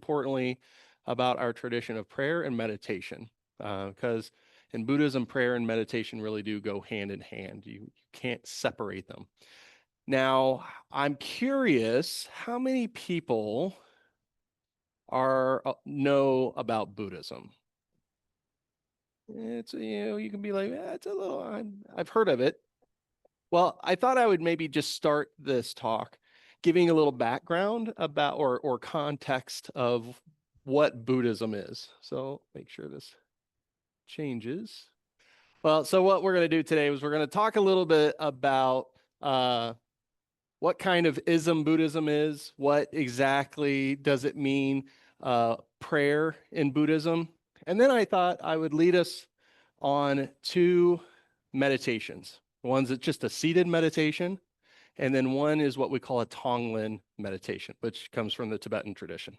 importantly, about our tradition of prayer and meditation. Because in Buddhism, prayer and meditation really do go hand in hand. You can't separate them. Now, I'm curious how many people know about Buddhism. It's, you can be like, it's a little, I've heard of it. Well, I thought I would maybe just start this talk giving a little background about or context of what Buddhism is. So make sure this changes. Well, so what we're going to do today is we're going to talk a little bit about what kind of ism Buddhism is, what exactly does it mean, prayer in Buddhism. And then I thought I would lead us on two meditations. One's just a seated meditation, and then one is what we call a Tonglen meditation, which comes from the Tibetan tradition.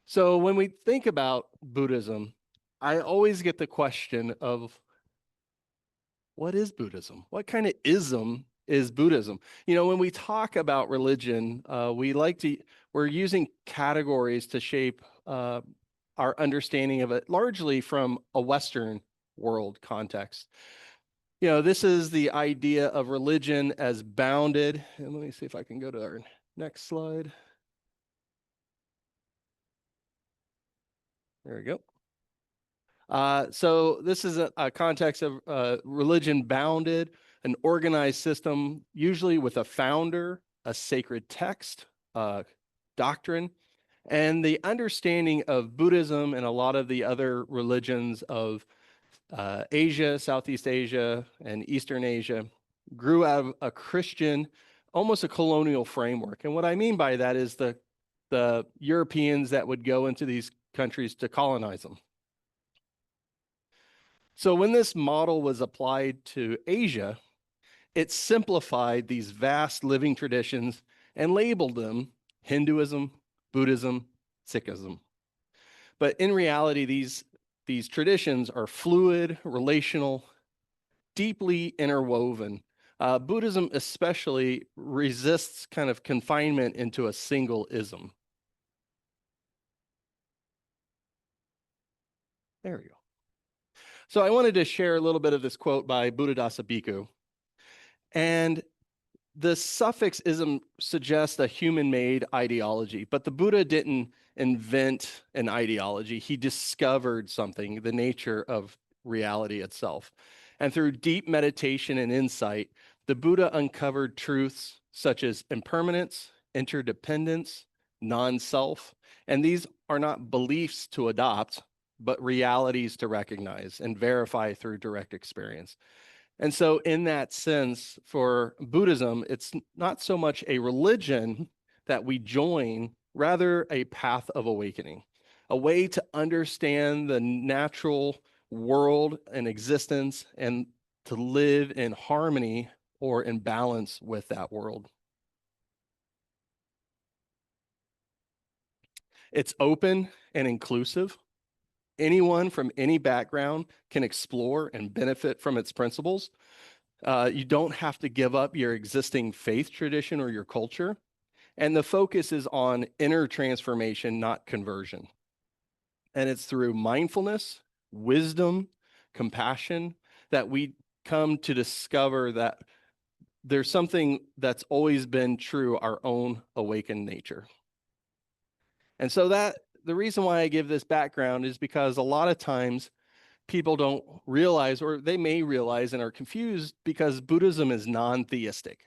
So when we think about Buddhism, I always get the question of, what is Buddhism? What kind of ism is Buddhism? You know, when we talk about religion, we're using categories to shape our understanding of it, largely from a Western world context. You know, this is the idea of religion as bounded. And let me see if I can go to our next slide. There we go. So this is a context of religion bounded, an organized system, usually with a founder, a sacred text, doctrine, and the understanding of Buddhism and a lot of the other religions of Asia, Southeast Asia, and Eastern Asia grew out of a Christian, almost a colonial framework. And what I mean by that is the Europeans that would go into these countries to colonize them. So when this model was applied to Asia, it simplified these vast living traditions and labeled them Hinduism, Buddhism, Sikhism. But in reality, these traditions are fluid, relational, deeply interwoven. Buddhism especially resists kind of confinement into a single ism. There we go. So I wanted to share a little bit of this quote by Buddhadasa Bhikkhu. And the suffix ism suggests a human-made ideology, but the Buddha didn't invent an ideology. He discovered something, the nature of reality itself. And through deep meditation and insight, the Buddha uncovered truths such as impermanence, interdependence, non-self. And these are not beliefs to adopt, but realities to recognize and verify through direct experience. And so in that sense, for Buddhism, it's not so much a religion that we join, rather a path of awakening, a way to understand the natural world and existence and to live in harmony or in balance with that world. It's open and inclusive. Anyone from any background can explore and benefit from its principles. You don't have to give up your existing faith tradition or your culture. And the focus is on inner transformation, not conversion. And it's through mindfulness, wisdom, compassion that we come to discover that there's something that's always been true, our own awakened nature. And so the reason why I give this background is because a lot of times people don't realize, or they may realize and are confused, because Buddhism is non-theistic.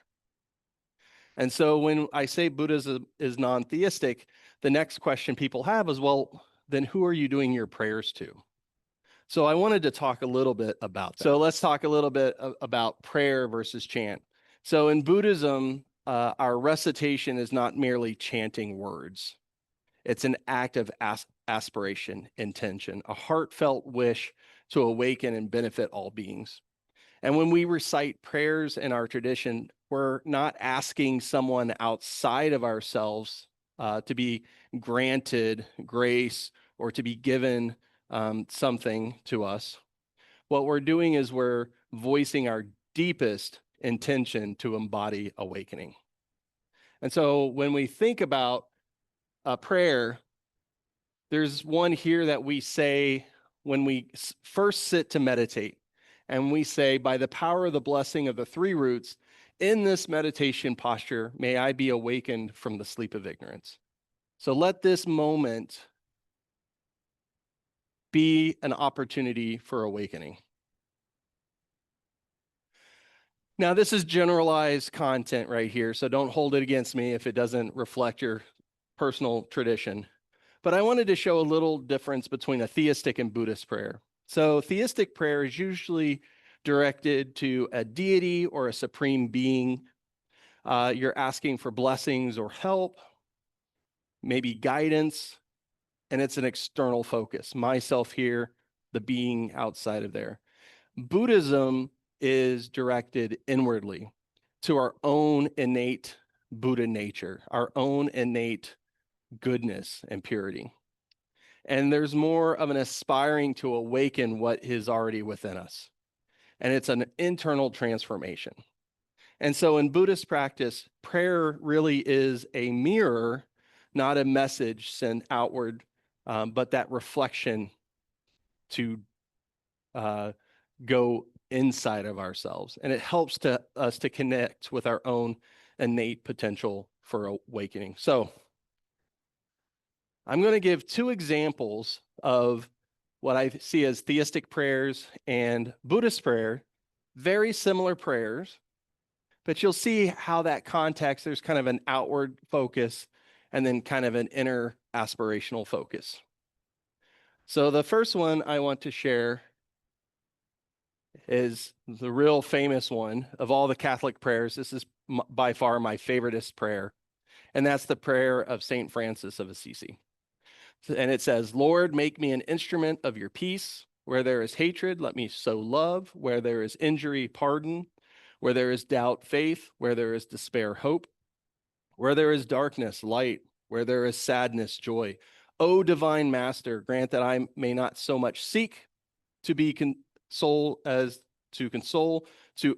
And so when I say Buddhism is non-theistic, the next question people have is, well, then who are you doing your prayers to? So I wanted to talk a little bit about that. So let's talk a little bit about prayer versus chant. So in Buddhism, our recitation is not merely chanting words. It's an act of aspiration, intention, a heartfelt wish to awaken and benefit all beings. And when we recite prayers in our tradition, we're not asking someone outside of ourselves to be granted grace or to be given something to us. What we're doing is we're voicing our deepest intention to embody awakening. And so when we think about a prayer, there's one here that we say when we first sit to meditate. And we say, by the power of the blessing of the three roots, in this meditation posture, may I be awakened from the sleep of ignorance. So let this moment be an opportunity for awakening. Now, this is generalized content right here, so don't hold it against me if it doesn't reflect your personal tradition. But I wanted to show a little difference between a theistic and Buddhist prayer. So theistic prayer is usually directed to a deity or a supreme being. You're asking for blessings or help, maybe guidance, and it's an external focus. Myself here, the being outside of there. Buddhism is directed inwardly to our own innate Buddha nature, our own innate goodness and purity. And there's more of an aspiring to awaken what is already within us. And it's an internal transformation. And so in Buddhist practice, prayer really is a mirror, not a message sent outward, but that reflection to go inside of ourselves. And it helps us to connect with our own innate potential for awakening. So I'm going to give two examples of what I see as theistic prayers and Buddhist prayer, very similar prayers, but you'll see how that context, there's kind of an outward focus and then kind of an inner aspirational focus. So the first one I want to share is the real famous one of all the Catholic prayers. This is by far my favoriteest prayer, and that's the prayer of St. Francis of Assisi. And it says, Lord, make me an instrument of your peace. Where there is hatred, let me sow love. Where there is injury, pardon. Where there is doubt, faith. Where there is despair, hope. Where there is darkness, light. Where there is sadness, joy. O divine master, grant that I may not so much seek to be console as to console, to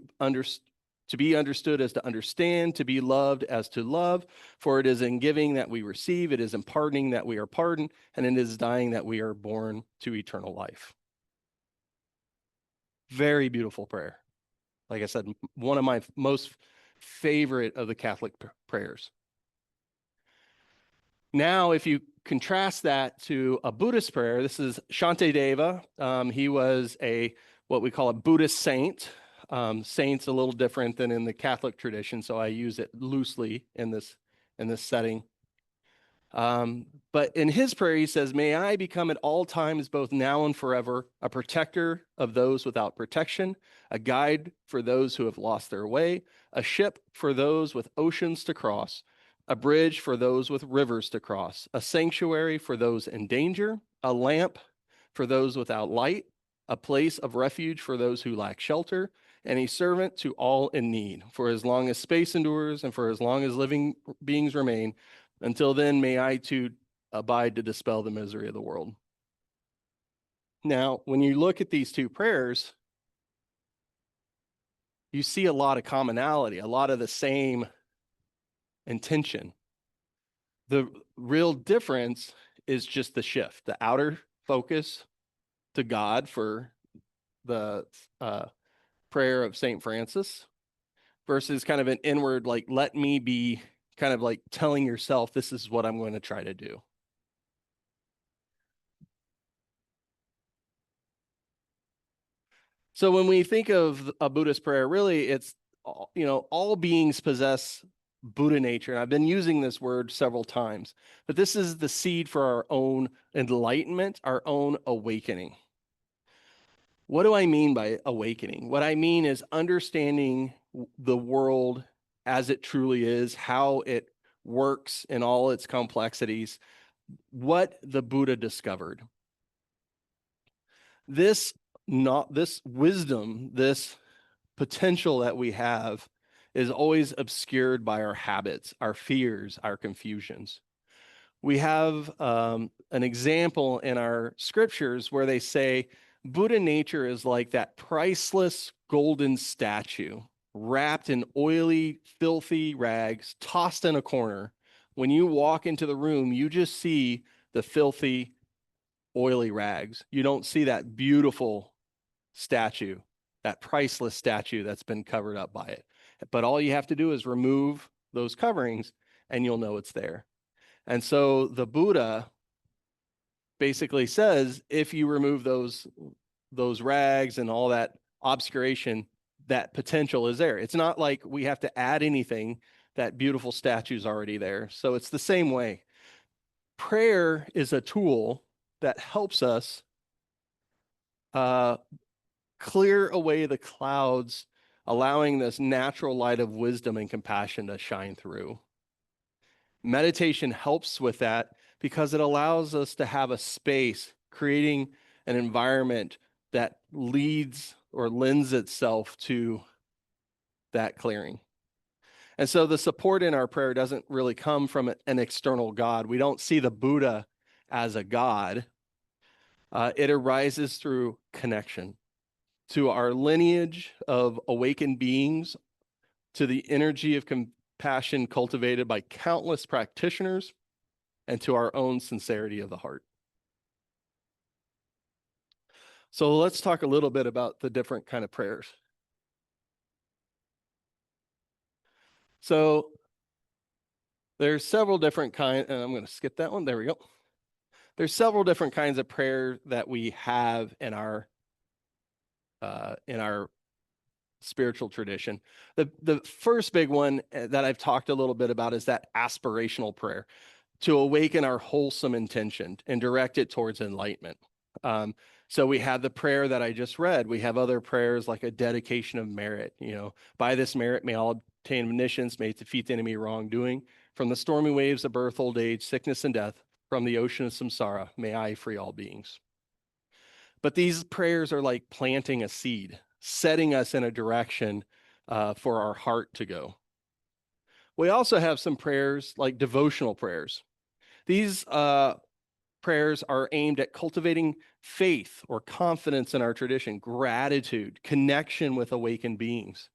be understood as to understand, to be loved as to love. For it is in giving that we receive, it is in pardoning that we are pardoned, and it is dying that we are born to eternal life. Very beautiful prayer. Like I said, one of my most favorite of the Catholic prayers. Now, if you contrast that to a Buddhist prayer, this is Shantideva. He was what we call a Buddhist saint. Saint's a little different than in the Catholic tradition, so I use it loosely in this setting. But in his prayer, he says, may I become at all times, both now and forever, a protector of those without protection, a guide for those who have lost their way, a ship for those with oceans to cross, a bridge for those with rivers to cross, a sanctuary for those in danger, a lamp for those without light, a place of refuge for those who lack shelter, and a servant to all in need, for as long as space endures and for as long as living beings remain. Until then, may I too abide to dispel the misery of the world. Now, when you look at these two prayers, you see a lot of commonality, a lot of the same intention. The real difference is just the shift, the outer focus to God for the prayer of St. Francis versus kind of an inward, like, let me be, kind of like telling yourself, this is what I'm going to try to do. So when we think of a Buddhist prayer, really it's, all beings possess Buddha nature. And I've been using this word several times, but this is the seed for our own enlightenment, our own awakening. What do I mean by awakening? What I mean is understanding the world as it truly is, how it works in all its complexities, what the Buddha discovered. This wisdom, this potential that we have is always obscured by our habits, our fears, our confusions. We have an example in our scriptures where they say Buddha nature is like that priceless golden statue wrapped in oily, filthy rags, tossed in a corner, When you walk into the room, you just see the filthy, oily rags. You don't see that beautiful statue, that priceless statue that's been covered up by it. But all you have to do is remove those coverings and you'll know it's there. And so the Buddha basically says, if you remove those rags and all that obscuration, that potential is there. It's not like we have to add anything. That beautiful statue's already there. So it's the same way. Prayer is a tool that helps us clear away the clouds, allowing this natural light of wisdom and compassion to shine through. Meditation helps with that because it allows us to have a space, creating an environment that leads or lends itself to that clearing. And so the support in our prayer doesn't really come from an external God. We don't see the Buddha as a God. It arises through connection to our lineage of awakened beings, to the energy of compassion cultivated by countless practitioners, and to our own sincerity of the heart. So let's talk a little bit about the different kind of prayers. So there's several different kinds, and I'm going to skip that one. There we go. There's several different kinds of prayer that we have in our spiritual tradition. The first big one that I've talked a little bit about is that aspirational prayer, to awaken our wholesome intention and direct it towards enlightenment. So we have the prayer that I just read. We have other prayers like a dedication of merit. By this merit may all obtain omniscience, may it defeat the enemy wrongdoing. From the stormy waves of birth, old age, sickness, and death, from the ocean of samsara, may I free all beings. But these prayers are like planting a seed, setting us in a direction for our heart to go. We also have some prayers like devotional prayers. These prayers are aimed at cultivating faith or confidence in our tradition, gratitude, connection with awakened beings.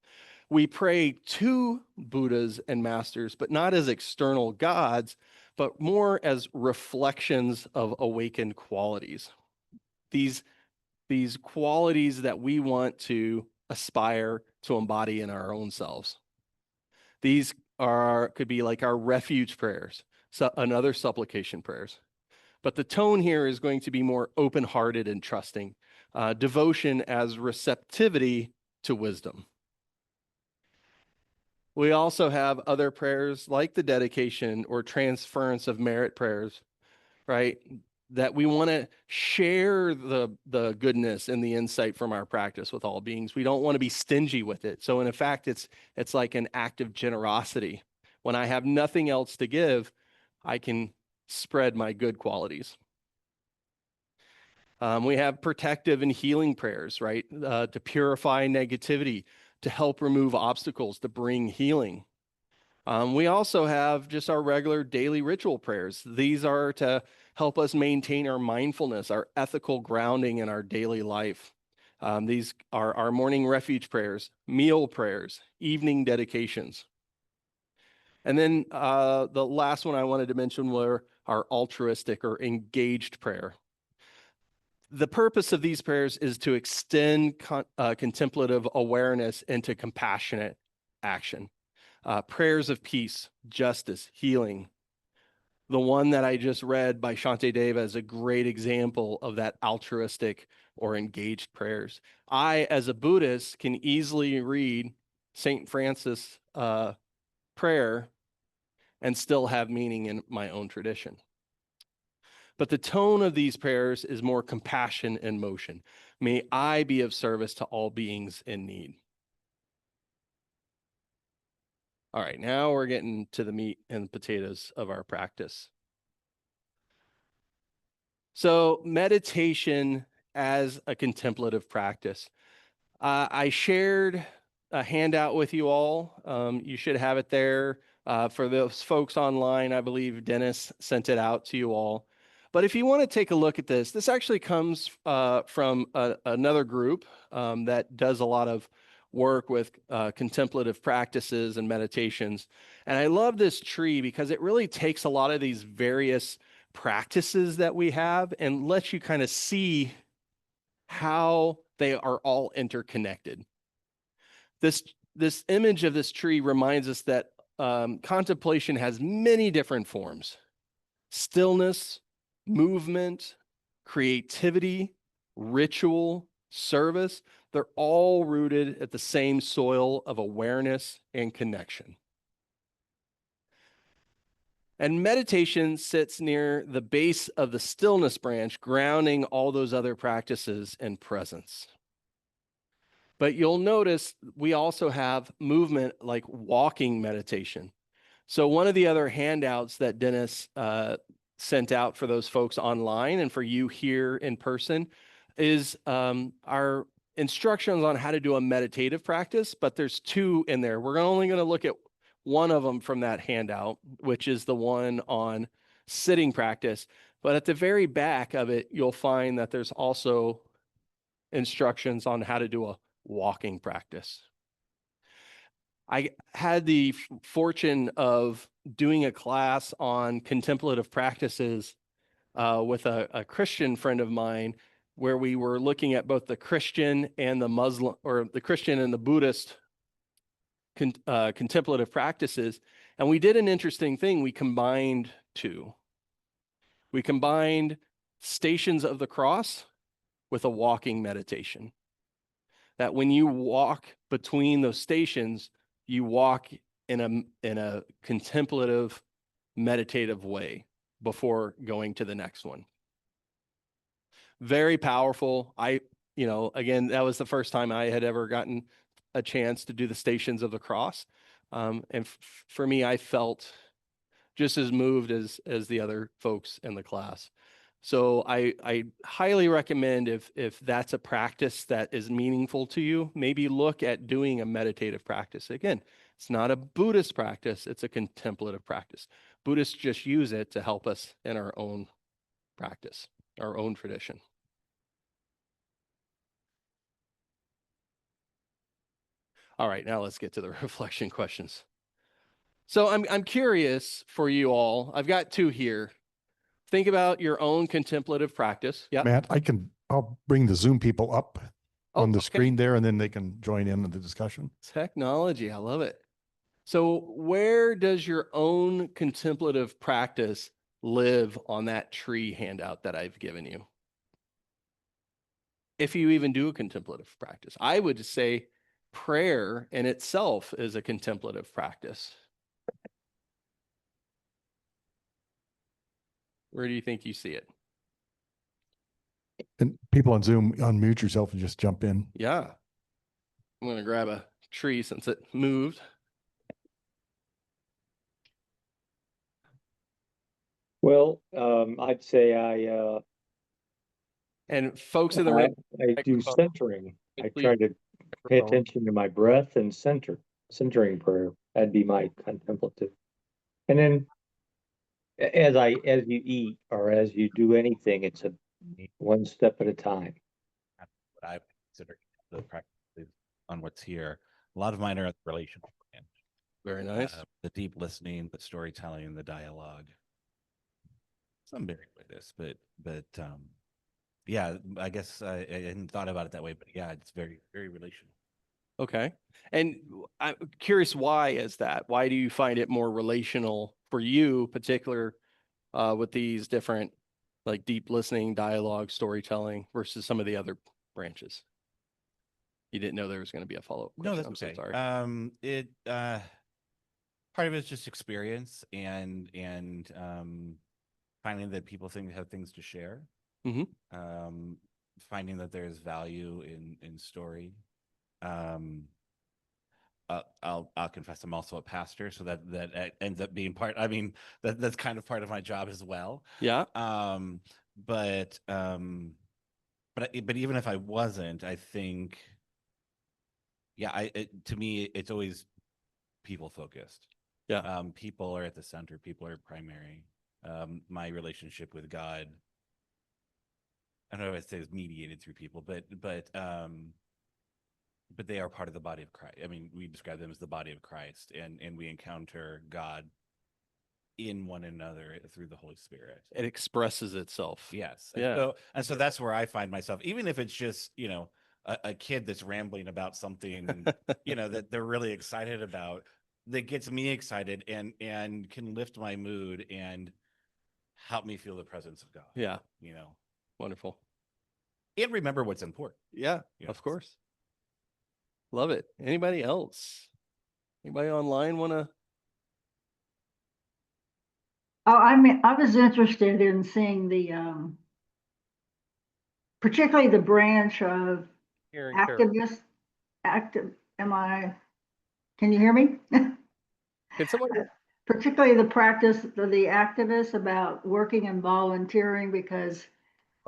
We pray to Buddhas and masters, but not as external gods, but more as reflections of awakened qualities. These qualities that we want to aspire to embody in our own selves. These could be like our refuge prayers, and other supplication prayers. But the tone here is going to be more open-hearted and trusting. Devotion as receptivity to wisdom. We also have other prayers like the dedication or transference of merit prayers, right? That we want to share the goodness and the insight from our practice with all beings. We don't want to be stingy with it. So in fact, it's like an act of generosity. When I have nothing else to give, I can spread my good qualities. We have protective and healing prayers, right? To purify negativity, to help remove obstacles, to bring healing. We also have just our regular daily ritual prayers. These are to help us maintain our mindfulness, our ethical grounding in our daily life. These are our morning refuge prayers, meal prayers, evening dedications. And then the last one I wanted to mention were our altruistic or engaged prayer. The purpose of these prayers is to extend contemplative awareness into compassionate action. Prayers of peace, justice, healing. The one that I just read by Shantideva is a great example of that altruistic or engaged prayers. I, as a Buddhist, can easily read St. Francis' prayer and still have meaning in my own tradition. But the tone of these prayers is more compassion and motion. May I be of service to all beings in need. All right, now we're getting to the meat and potatoes of our practice. So meditation as a contemplative practice. I shared a handout with you all. You should have it there. For those folks online, I believe Dennis sent it out to you all. But if you want to take a look at this actually comes from another group that does a lot of work with contemplative practices and meditations. And I love this tree because it really takes a lot of these various practices that we have and lets you kind of see how they are all interconnected. This image of this tree reminds us that contemplation has many different forms: stillness, movement, creativity, ritual, service. They're all rooted at the same soil of awareness and connection. And meditation sits near the base of the stillness branch, grounding all those other practices in presence. But you'll notice we also have movement like walking meditation. So one of the other handouts that Dennis sent out for those folks online and for you here in person is our instructions on how to do a meditative practice, but there's two in there. We're only going to look at one of them from that handout, which is the one on sitting practice. But at the very back of it, you'll find that there's also instructions on how to do a walking practice. I had the fortune of doing a class on contemplative practices with a Christian friend of mine, where we were looking at both the Christian and the Muslim, or the Christian and the Buddhist contemplative practices. And we did an interesting thing. We combined two. We combined stations of the cross with a walking meditation. That when you walk between those stations, you walk in a contemplative, meditative way before going to the next one. Very powerful. Again, that was the first time I had ever gotten a chance to do the stations of the cross. And for me, I felt just as moved as the other folks in the class. So I highly recommend, if that's a practice that is meaningful to you, maybe look at doing a meditative practice. Again, it's not a Buddhist practice, it's a contemplative practice. Buddhists just use it to help us in our own practice, our own tradition. All right, now let's get to the reflection questions. So I'm curious for you all. I've got two here. Think about your own contemplative practice. Yeah. Matt, I'll bring the Zoom people up on the okay. screen there, and then they can join in the discussion. Technology, I love it. So where does your own contemplative practice live on that tree handout that I've given you? If you even do a contemplative practice, I would say prayer in itself is a contemplative practice. Where do you think you see it? And people on Zoom, unmute yourself and just jump in. Yeah. I'm going to grab a tree since it moved. Well, I'd say And folks in the room, I do centering. I try to pay attention to my breath and centering prayer. That'd be my contemplative. And then as you eat or as you do anything, it's a one step at a time. What I consider the practices on what's here. A lot of mine are at the relational end. Very nice. The deep listening, the storytelling, the dialogue. Some varied by this, but yeah, I guess I hadn't thought about it that way, but yeah, it's very, very relational. Okay. And I'm curious, why is that? Why do you find it more relational for you, particular with these different, like, deep listening, dialogue, storytelling versus some of the other branches? You didn't know there was going to be a follow-up question. No, that's okay. So sorry. Part of it is just experience and finding that people have things to share. Mm-hmm. Finding that there's value in story. I'll confess I'm also a pastor, so that ends up being part. I mean, that's kind of part of my job as well. Yeah. But even if I wasn't, I think, yeah, to me it's always people focused. Yeah. People are at the center. People are primary. My relationship with God, I don't know if I'd say it's mediated through people, but but they are part of the body of Christ. I mean, we describe them as the body of Christ, and we encounter God in one another through the Holy Spirit. It expresses itself. Yes. Yeah. And so that's where I find myself, even if it's just, a kid that's rambling about something, that they're really excited about, that gets me excited and can lift my mood and help me feel the presence of God. Yeah. Wonderful. And remember what's important. Yeah, Yes. of course. Love it. Anybody else? Anybody online want to? Oh, I mean, I was interested in seeing the, particularly the branch of activist, can you hear me? Can someone? Particularly the practice of the activists about working and volunteering, because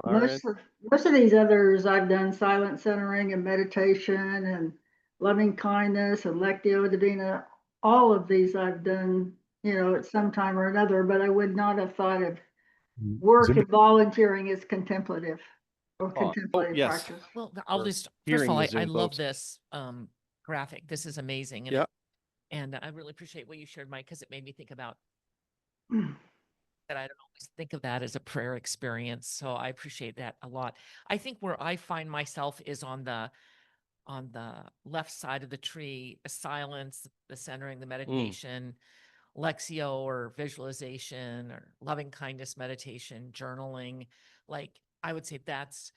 most of these others I've done silent centering and meditation and loving kindness and Lectio Divina. All of these I've done, at some time or another, but I would not have thought of work and volunteering as contemplative or contemplative yes. practice. Well, I'll for just, first hearing of all, the I Zoom love folks. this graphic. This is amazing. And, Yeah. and I really appreciate what you shared, Mike, because it made me think about Mm. that. I don't always think of that as a prayer experience. So I appreciate that a lot. I think where I find myself is on the left side of the tree, the silence, the centering, the meditation, Lexio or visualization or loving kindness meditation, journaling. Like I would say that's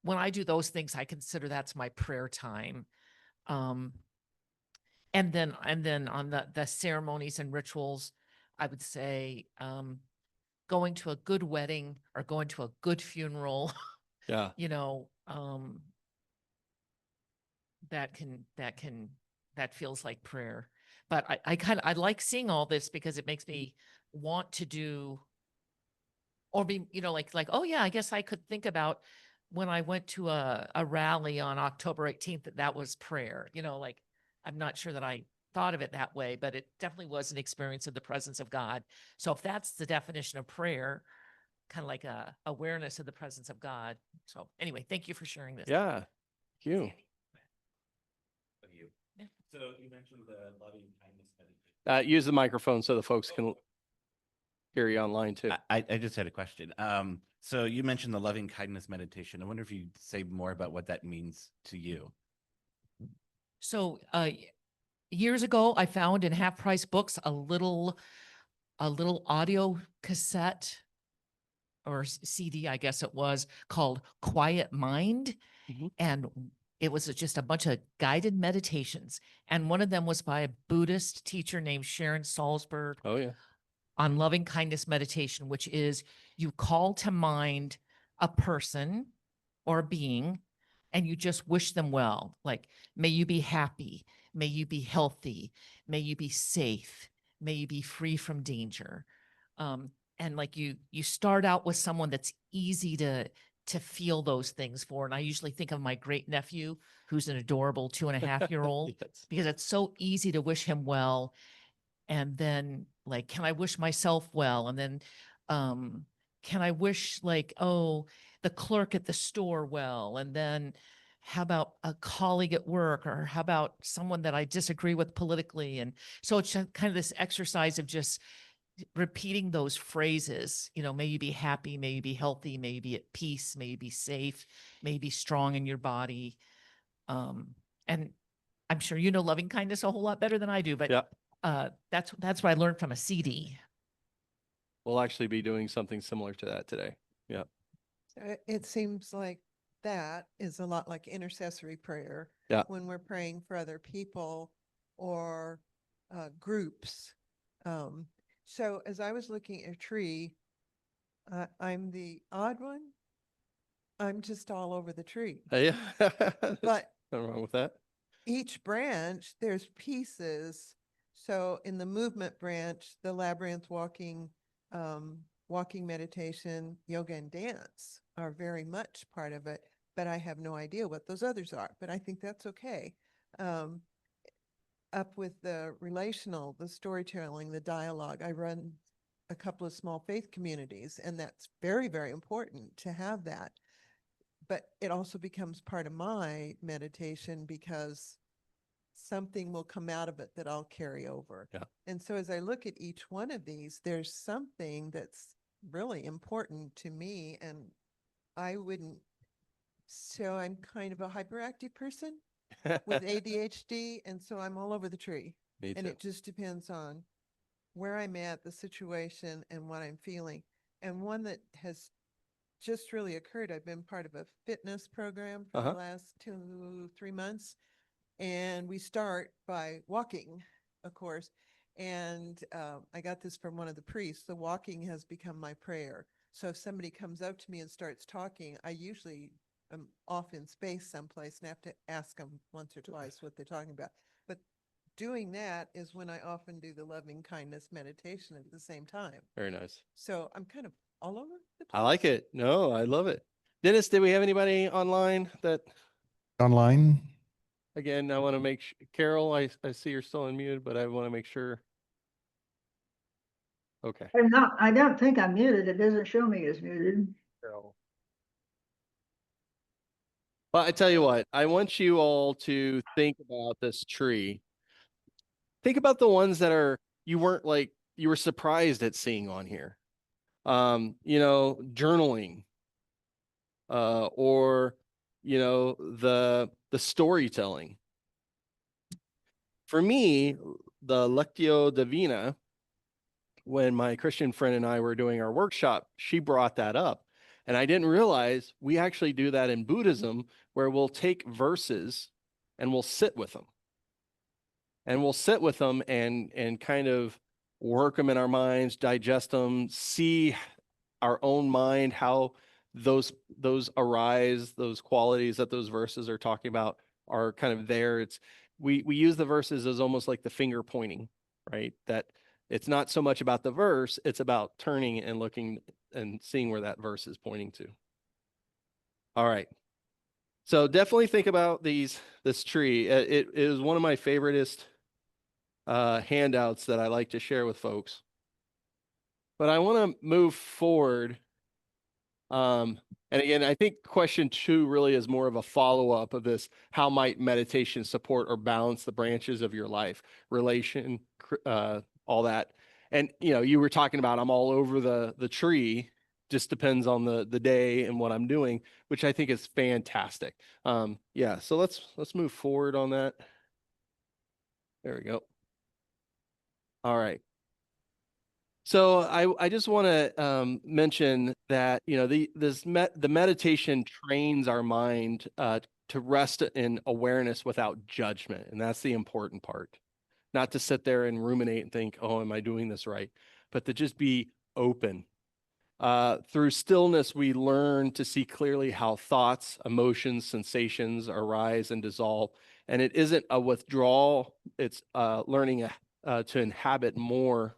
when I do those things, I consider that's my prayer time. And then on the ceremonies and rituals, I would say going to a good wedding or going to a good funeral, Yeah. that feels like prayer. But I like seeing all this because it makes me want to do or be, like, oh yeah, I guess I could think about when I went to a rally on October 18th, that was prayer, like, I'm not sure that I thought of it that way, but it definitely was an experience of the presence of God. So if that's the definition of prayer, kind of like a awareness of the presence of God. So anyway, thank you for sharing this. Yeah. Thank you. Yeah. So you mentioned the loving kindness meditation. Use the microphone so the folks can hear you online too. I just had a question. So you mentioned the loving kindness meditation. I wonder if you'd say more about what that means to you. So years ago, I found in Half Price Books a little audio cassette or CD, I guess it was, called Quiet Mind. And it was just a bunch of guided meditations. And one of them was by a Buddhist teacher named Sharon Salzberg. Oh yeah. On loving kindness meditation, which is you call to mind a person or a being and you just wish them well. Like, may you be happy. May you be healthy. May you be safe. May you be free from danger. And like you start out with someone that's easy to feel those things for. And I usually think of my great nephew, who's an adorable 2.5-year-old, Yes. because it's so easy to wish him well. And then like, can I wish myself well? And then, can I wish like, oh, the clerk at the store well? And then how about a colleague at work, or how about someone that I disagree with politically? And so it's just kind of this exercise of just repeating those phrases, may you be happy, may you be healthy, may you be at peace, may you be safe, may you be strong in your body. And I'm sure loving kindness a whole lot better than I do, but Yeah. that's what I learned from a CD. We'll actually be doing something similar to that today. Yeah. It seems like that is a lot like intercessory prayer. Yeah. When we're praying for other people or groups. So as I was looking at a tree, I'm the odd one. I'm just all over the tree. Yeah. But nothing wrong with that. each branch, there's pieces. So in the movement branch, the labyrinth walking meditation, yoga and dance are very much part of it, but I have no idea what those others are, but I think that's okay. Up with the relational, the storytelling, the dialogue, I run a couple of small faith communities, and that's very, very important to have that. but it also becomes part of my meditation because something will come out of it that I'll carry over. Yeah. And so as I look at each one of these, there's something that's really important to me, and I wouldn't. So I'm kind of a hyperactive person with ADHD, and so I'm all over the tree. Me And too. it just depends on where I'm at, the situation, and what I'm feeling. And one that has just really occurred, I've been part of a fitness program for the last 2-3 months. And we start by walking, of course. And I got this from one of the priests. The walking has become my prayer. So if somebody comes up to me and starts talking, I usually am off in space someplace and have to ask them once or twice what they're talking about. But doing that is when I often do the loving kindness meditation at the same time. Very nice. So I'm kind of all over the place. I like it. No, I love it. Dennis, did we have anybody online that, Online? again, I want to make Carol, I see you're still unmuted, but I want to make sure. Okay. I don't think I'm muted. It doesn't show me as muted. Carol. Well, I tell you what, I want you all to think about this tree. Think about the ones that you were surprised at seeing on here. Journaling, or, the storytelling. For me, the Lectio Divina, when my Christian friend and I were doing our workshop, she brought that up. And I didn't realize we actually do that in Buddhism, where we'll take verses and we'll sit with them. And we'll sit with them and kind of work them in our minds, digest them, see our own mind, how those arise, those qualities that those verses are talking about are kind of there. We use the verses as almost like the finger pointing, right? That it's not so much about the verse, it's about turning and looking and seeing where that verse is pointing to. All right. So definitely think about this tree. It is one of my favoriteest handouts that I like to share with folks. But I want to move forward. And again, I think question 2 really is more of a follow-up of this. How might meditation support or balance the branches of your life, relation, all that? And, you were talking about, I'm all over the tree, just depends on the day and what I'm doing, which I think is fantastic. Yeah, so let's move forward on that. There we go. All right. So I just want to mention that, the meditation trains our mind to rest in awareness without judgment. And that's the important part. Not to sit there and ruminate and think, oh, am I doing this right? But to just be open. Through stillness, we learn to see clearly how thoughts, emotions, sensations arise and dissolve. And it isn't a withdrawal, it's learning to inhabit more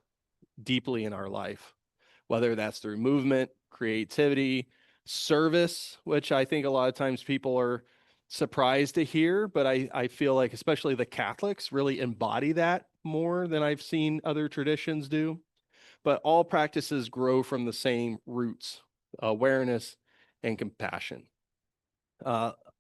deeply in our life, whether that's through movement, creativity, service, which I think a lot of times people are surprised to hear, but I feel like especially the Catholics really embody that more than I've seen other traditions do. But all practices grow from the same roots, awareness and compassion.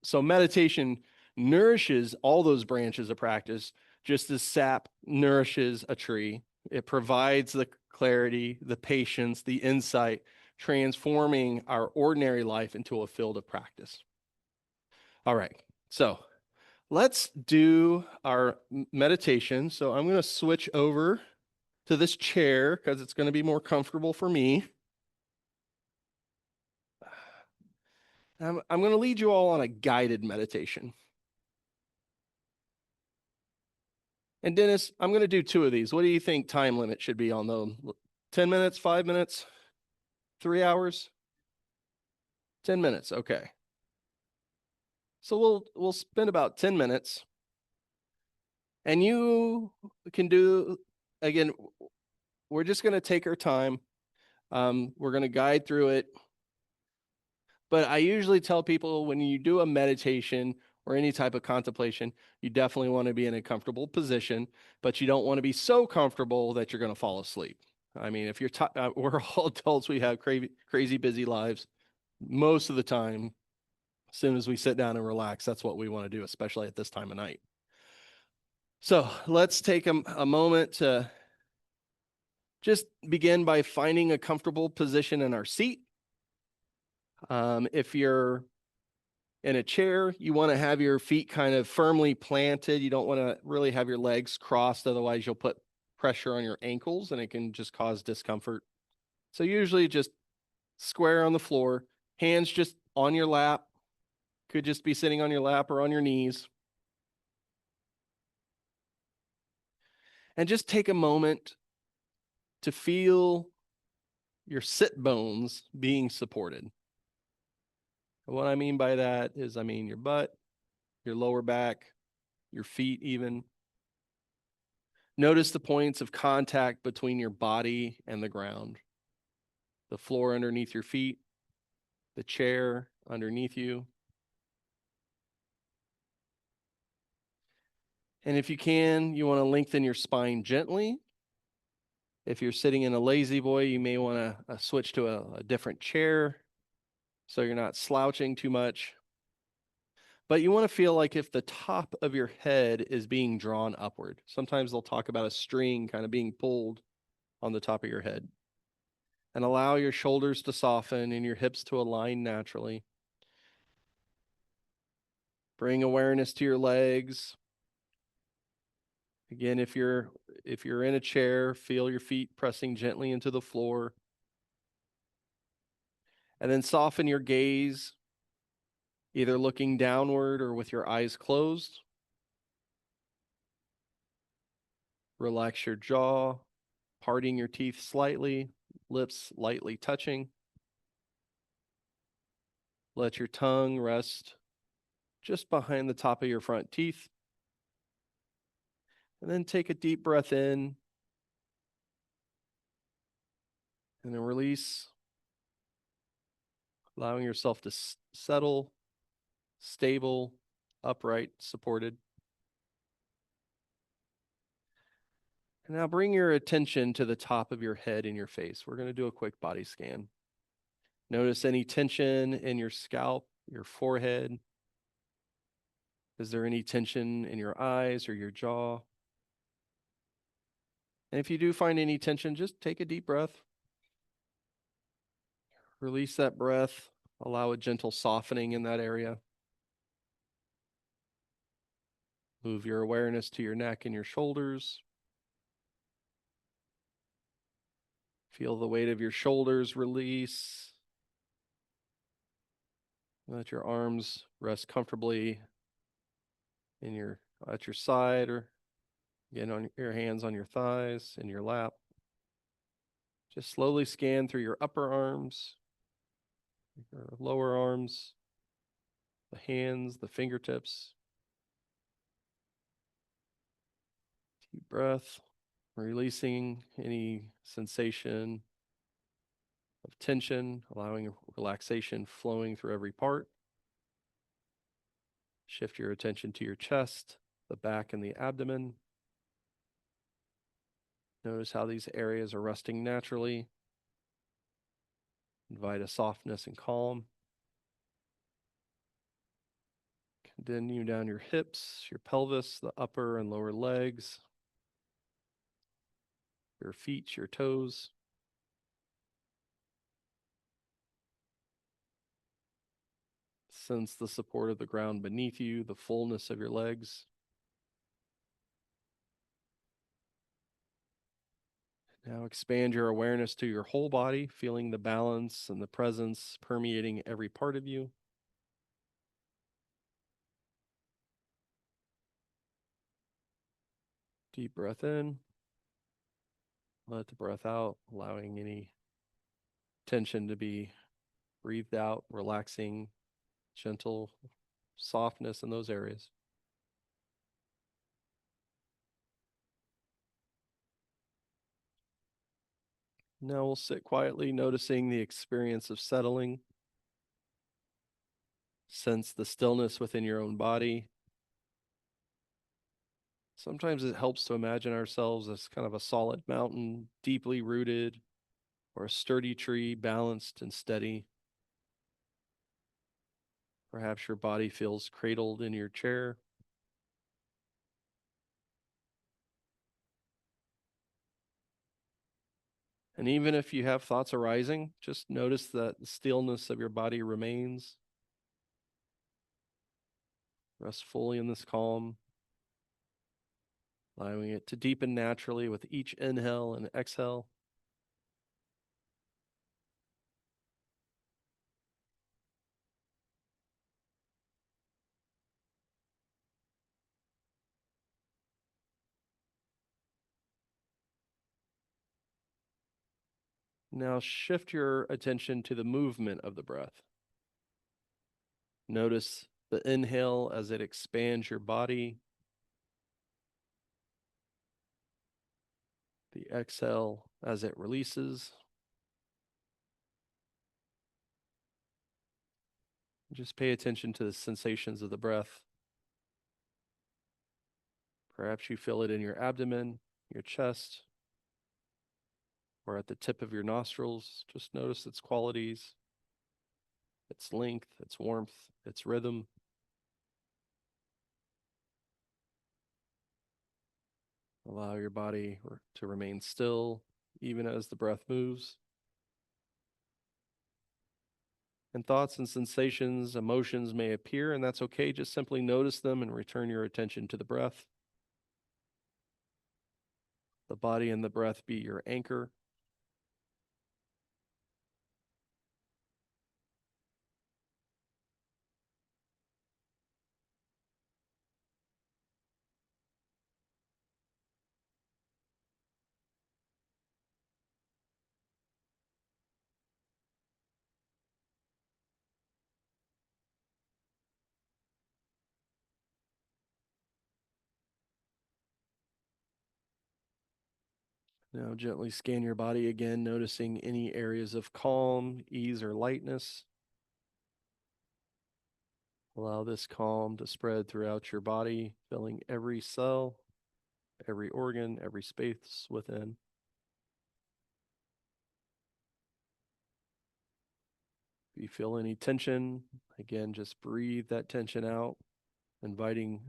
So meditation nourishes all those branches of practice, just as sap nourishes a tree. It provides the clarity, the patience, the insight, transforming our ordinary life into a field of practice. All right, so let's do our meditation. So I'm going to switch over to this chair because it's going to be more comfortable for me. I'm going to lead you all on a guided meditation. And Dennis, I'm going to do 2 of these. What do you think time limit should be on them? 10 minutes, 5 minutes, 3 hours? 10 minutes, okay. So we'll spend about 10 minutes. And you can do, again, we're just going to take our time. We're going to guide through it. But I usually tell people when you do a meditation or any type of contemplation, you definitely want to be in a comfortable position, but you don't want to be so comfortable that you're going to fall asleep. I mean, if you're we're all adults, we have crazy busy lives most of the time. As soon as we sit down and relax, that's what we want to do, especially at this time of night. So let's take a moment to just begin by finding a comfortable position in our seat. If you're in a chair, you want to have your feet kind of firmly planted. You don't want to really have your legs crossed, otherwise you'll put pressure on your ankles and it can just cause discomfort. So usually just square on the floor, hands just on your lap. Could just be sitting on your lap or on your knees. And just take a moment to feel your sit bones being supported. And what I mean by that is, I mean your butt, your lower back, your feet even. Notice the points of contact between your body and the ground. The floor underneath your feet, the chair underneath you. And if you can, you want to lengthen your spine gently. If you're sitting in a lazy boy, you may want to switch to a different chair so you're not slouching too much. But you want to feel like if the top of your head is being drawn upward. Sometimes they'll talk about a string kind of being pulled on the top of your head. And allow your shoulders to soften and your hips to align naturally. Bring awareness to your legs. Again, if you're in a chair, feel your feet pressing gently into the floor. And then soften your gaze, either looking downward or with your eyes closed. Relax your jaw, parting your teeth slightly, lips lightly touching. Let your tongue rest just behind the top of your front teeth. And then take a deep breath in. And then release, allowing yourself to settle, stable, upright, supported. And now bring your attention to the top of your head and your face. We're going to do a quick body scan. Notice any tension in your scalp, your forehead. Is there any tension in your eyes or your jaw? And if you do find any tension, just take a deep breath. Release that breath. Allow a gentle softening in that area. Move your awareness to your neck and your shoulders. Feel the weight of your shoulders release. Let your arms rest comfortably at your side, or again on your hands on your thighs, in your lap. Just slowly scan through your upper arms, your lower arms, the hands, the fingertips. Deep breath, releasing any sensation of tension, allowing relaxation flowing through every part. Shift your attention to your chest, the back, and the abdomen. Notice how these areas are resting naturally. Invite a softness and calm. Continue down your hips, your pelvis, the upper and lower legs, your feet, your toes. Sense the support of the ground beneath you, the fullness of your legs. Now expand your awareness to your whole body, feeling the balance and the presence permeating every part of you. Deep breath in. Let the breath out, allowing any tension to be breathed out, relaxing, gentle softness in those areas. Now we'll sit quietly, noticing the experience of settling. Sense the stillness within your own body. Sometimes it helps to imagine ourselves as kind of a solid mountain, deeply rooted, or a sturdy tree, balanced and steady. Perhaps your body feels cradled in your chair. And even if you have thoughts arising, just notice that the stillness of your body remains. Rest fully in this calm, allowing it to deepen naturally with each inhale and exhale. Now shift your attention to the movement of the breath. Notice the inhale as it expands your body. The exhale as it releases. Just pay attention to the sensations of the breath. Perhaps you feel it in your abdomen, your chest, or at the tip of your nostrils. Just notice its qualities, its length, its warmth, its rhythm. Allow your body to remain still, even as the breath moves. And thoughts and sensations, emotions may appear, and that's okay. Just simply notice them and return your attention to the breath. The body and the breath be your anchor. Now gently scan your body again, noticing any areas of calm, ease, or lightness. Allow this calm to spread throughout your body, filling every cell, every organ, every space within. If you feel any tension, again, just breathe that tension out, inviting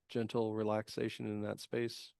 gentle relaxation in that space.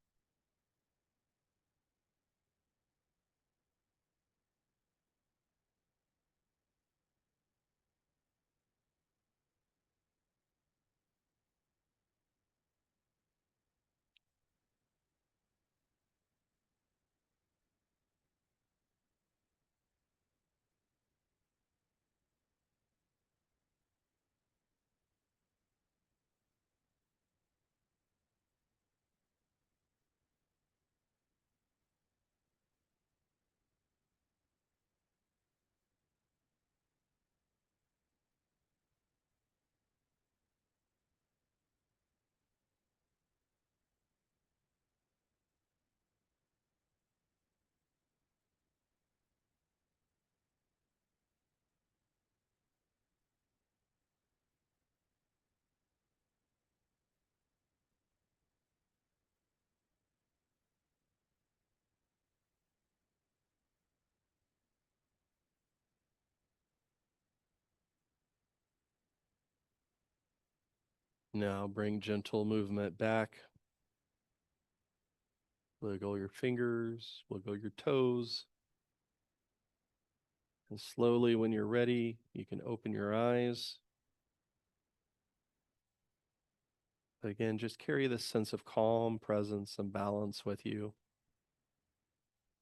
Now bring gentle movement back. Wiggle your fingers, wiggle your toes. And slowly, when you're ready, you can open your eyes. Again, just carry this sense of calm, presence, and balance with you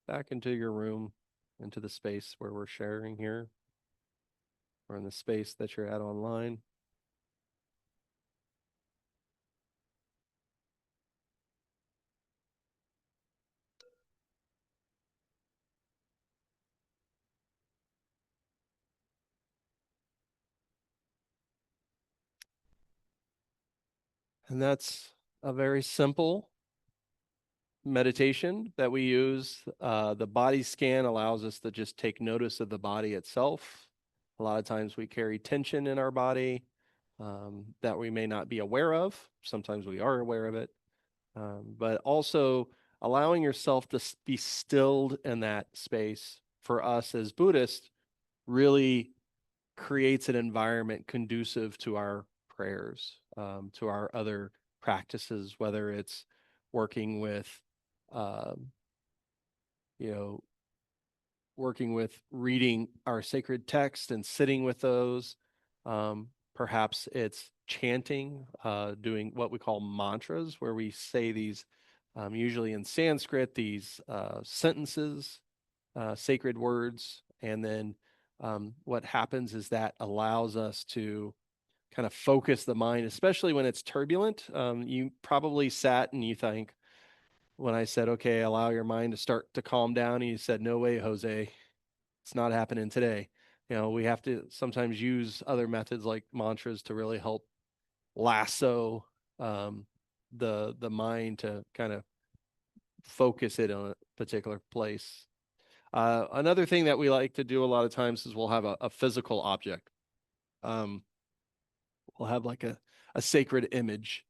back into your room, into the space where we're sharing here, or in the space that you're at online. And that's a very simple meditation that we use. The body scan allows us to just take notice of the body itself. A lot of times we carry tension in our body that we may not be aware of. Sometimes we are aware of it. But also allowing yourself to be stilled in that space for us as Buddhists really creates an environment conducive to our prayers, to our other practices, whether it's working with, um, you know, working with reading our sacred text and sitting with those. Perhaps it's chanting, doing what we call mantras, where we say these, usually in Sanskrit, these sentences, sacred words. And then what happens is that allows us to kind of focus the mind, especially when it's turbulent. You probably sat and you think, when I said, okay, allow your mind to start to calm down, and you said, no way, Jose, it's not happening today. We have to sometimes use other methods like mantras to really help lasso the mind to kind of focus it on a particular place. Another thing that we like to do a lot of times is we'll have a physical object. We'll have like a sacred image,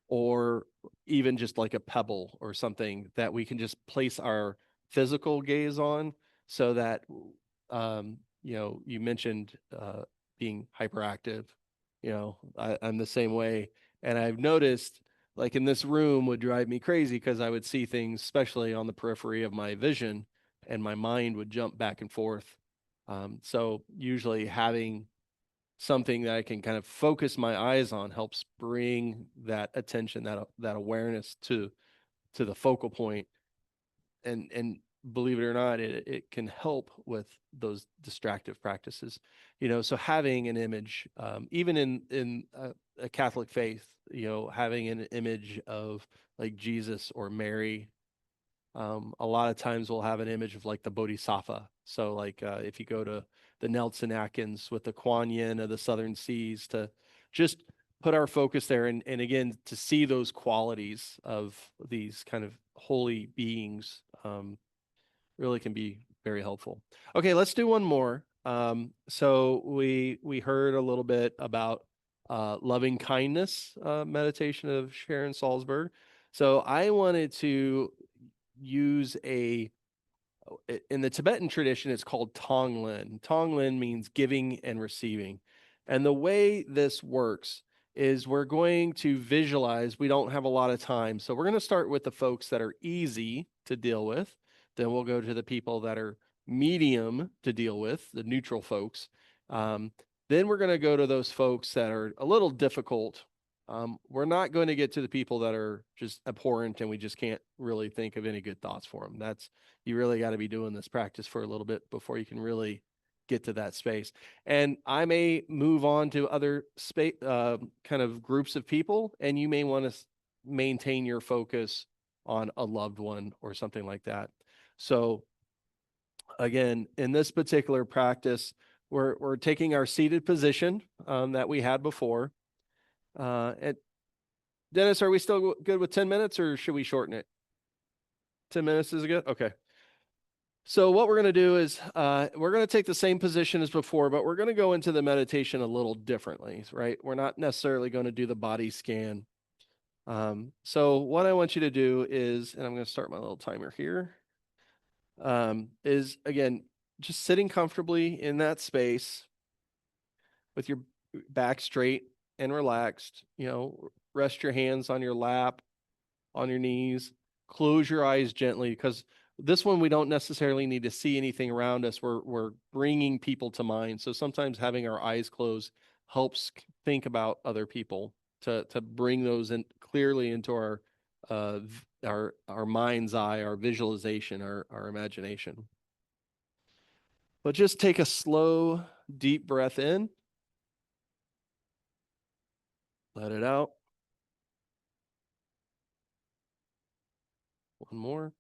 or even just like a pebble or something that we can just place our physical gaze on, so that, you mentioned being hyperactive. I'm the same way. And I've noticed, like, in this room would drive me crazy because I would see things, especially on the periphery of my vision, and my mind would jump back and forth. So usually having something that I can kind of focus my eyes on helps bring that attention, that awareness to the focal point. And believe it or not, it can help with those distractive practices. So having an image, even in a Catholic faith, having an image of like Jesus or Mary. A lot of times we'll have an image of like the Bodhisattva. So like if you go to the Nelson Atkins with the Kuan Yin of the Southern Seas, to just put our focus there, and again, to see those qualities of these kind of holy beings, really can be very helpful. Okay, let's do one more. So we heard a little bit about loving kindness meditation of Sharon Salzberg. So I wanted to use in the Tibetan tradition, it's called Tonglen. Tonglen means giving and receiving. And the way this works is we're going to visualize. We don't have a lot of time, so we're going to start with the folks that are easy to deal with. Then we'll go to the people that are medium to deal with, the neutral folks. Then we're going to go to those folks that are a little difficult. We're not going to get to the people that are just abhorrent and we just can't really think of any good thoughts for them. You really got to be doing this practice for a little bit before you can really get to that space. And I may move on to other kind of groups of people, and you may want to maintain your focus on a loved one or something like that. So again, in this particular practice, we're taking our seated position that we had before. And Dennis, are we still good with 10 minutes, or should we shorten it? 10 minutes is good? Okay. So what we're going to do is we're going to take the same position as before, but we're going to go into the meditation a little differently, right? We're not necessarily going to do the body scan. So what I want you to do is, and I'm going to start my little timer here, is again, just sitting comfortably in that space with your back straight and relaxed. Rest your hands on your lap, on your knees, close your eyes gently, because this one we don't necessarily need to see anything around us. We're bringing people to mind. So sometimes having our eyes closed helps think about other people, to bring those in clearly into our mind's eye, our visualization, our imagination. But just take a slow, deep breath in. Let it out. One more.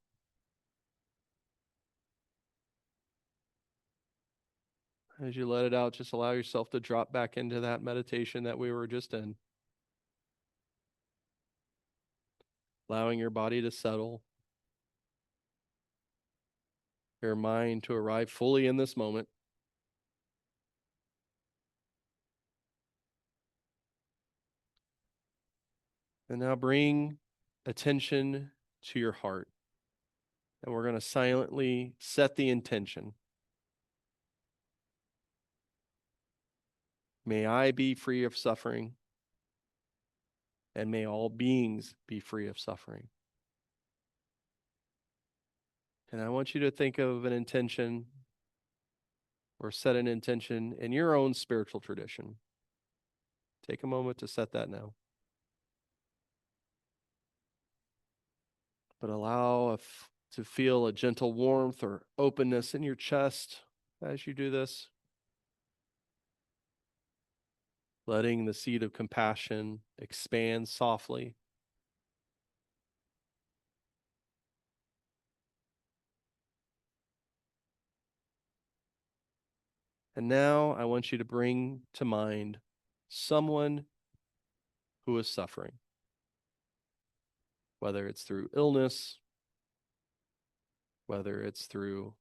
As you let it out, just allow yourself to drop back into that meditation that we were just in. Allowing your body to settle. Your mind to arrive fully in this moment. And now bring attention to your heart. And we're going to silently set the intention. May I be free of suffering, and may all beings be free of suffering. And I want you to think of an intention or set an intention in your own spiritual tradition. Take a moment to set that now. But allow to feel a gentle warmth or openness in your chest as you do this. Letting the seed of compassion expand softly. And now I want you to bring to mind someone who is suffering, whether it's through illness, whether it's through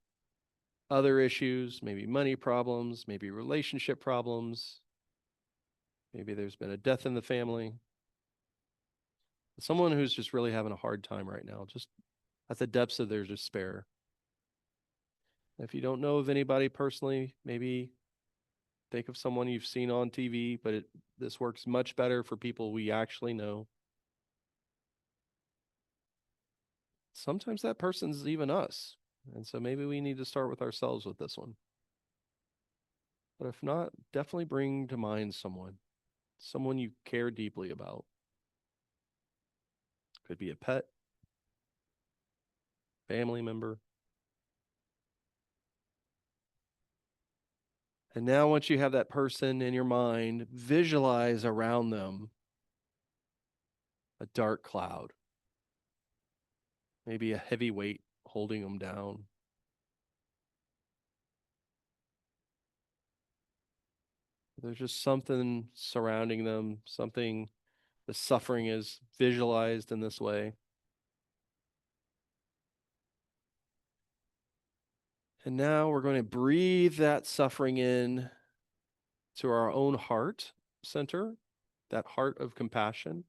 other issues, maybe money problems, maybe relationship problems, maybe there's been a death in the family. Someone who's just really having a hard time right now, just at the depths of their despair. If you don't know of anybody personally, maybe think of someone you've seen on TV, but this works much better for people we actually know. Sometimes that person's even us. And so maybe we need to start with ourselves with this one. But if not, definitely bring to mind someone you care deeply about. Could be a pet, family member. And now once you have that person in your mind, visualize around them a dark cloud. Maybe a heavy weight holding them down. There's just something surrounding them, something, the suffering is visualized in this way. And now we're going to breathe that suffering in to our own heart center, that heart of compassion.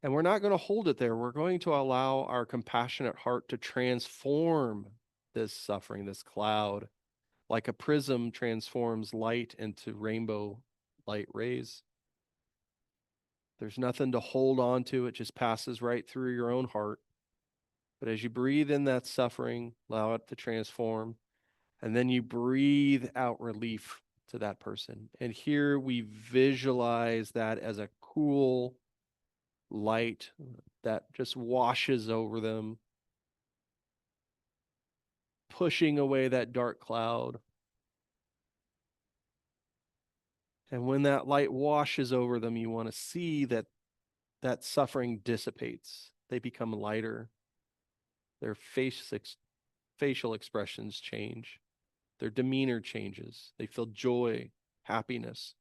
And we're not going to hold it there. We're going to allow our compassionate heart to transform this suffering, this cloud, like a prism transforms light into rainbow light rays. There's nothing to hold on to. It just passes right through your own heart. But as you breathe in that suffering, allow it to transform. And then you breathe out relief to that person. And here we visualize that as a cool light that just washes over them, pushing away that dark cloud. And when that light washes over them, you want to see that that suffering dissipates. They become lighter. Their facial expressions change. Their demeanor changes. They feel joy, happiness.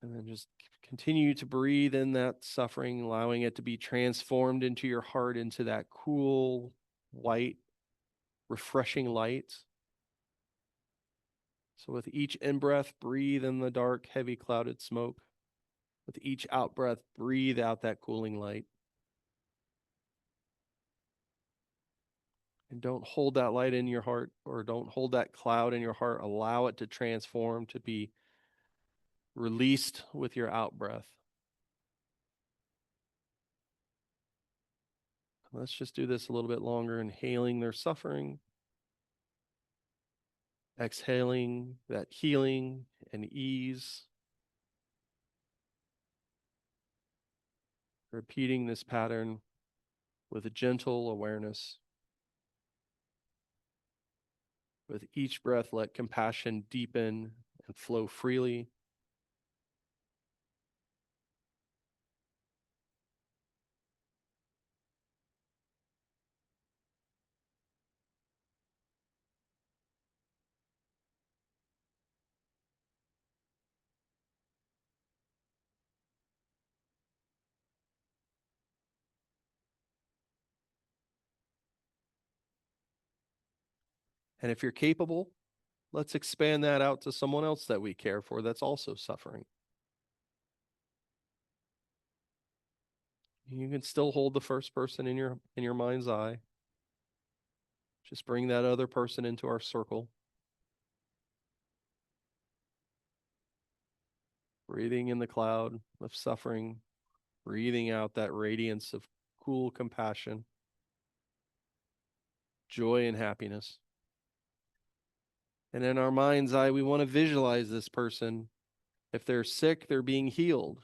And then just continue to breathe in that suffering, allowing it to be transformed into your heart, into that cool, white, refreshing light. So with each in-breath, breathe in the dark, heavy, clouded smoke. With each out-breath, breathe out that cooling light. And don't hold that light in your heart, or don't hold that cloud in your heart. Allow it to transform, to be released with your out-breath. Let's just do this a little bit longer, inhaling their suffering, exhaling that healing and ease. Repeating this pattern with a gentle awareness. With each breath, let compassion deepen and flow freely. And if you're capable, let's expand that out to someone else that we care for that's also suffering. You can still hold the first person in your mind's eye. Just bring that other person into our circle. Breathing in the cloud of suffering, breathing out that radiance of cool compassion, joy and happiness. And in our mind's eye, we want to visualize this person. If they're sick, they're being healed.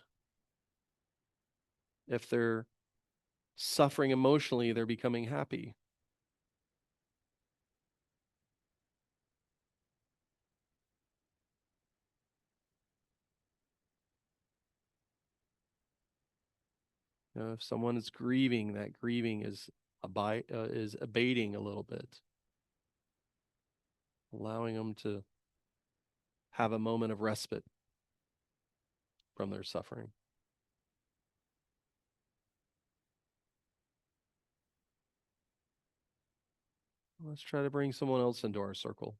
If they're suffering emotionally, they're becoming happy. If someone is grieving, that grieving is abating a little bit, allowing them to have a moment of respite from their suffering. Let's try to bring someone else into our circle.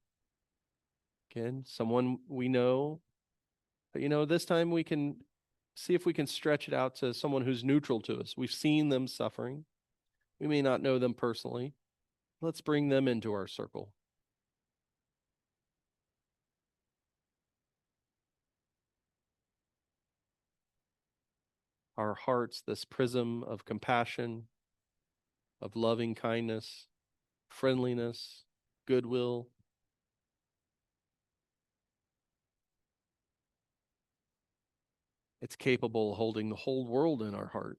Again, someone we know, but this time we can see if we can stretch it out to someone who's neutral to us. We've seen them suffering. We may not know them personally. Let's bring them into our circle. Our hearts, this prism of compassion, of loving kindness, friendliness, goodwill. It's capable of holding the whole world in our heart.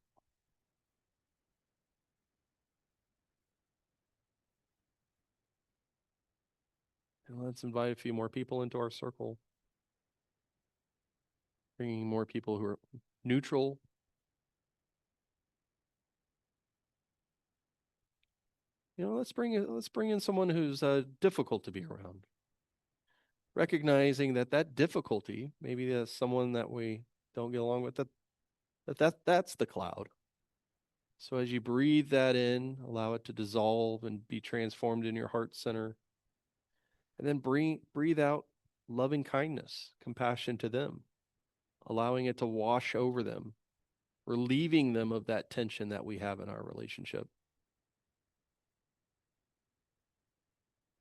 And let's invite a few more people into our circle. Bringing more people who are neutral. Let's bring in someone who's difficult to be around. Recognizing that difficulty, maybe that's someone that we don't get along with, that's the cloud. So as you breathe that in, allow it to dissolve and be transformed in your heart center. And then breathe out loving kindness, compassion to them, allowing it to wash over them, relieving them of that tension that we have in our relationship.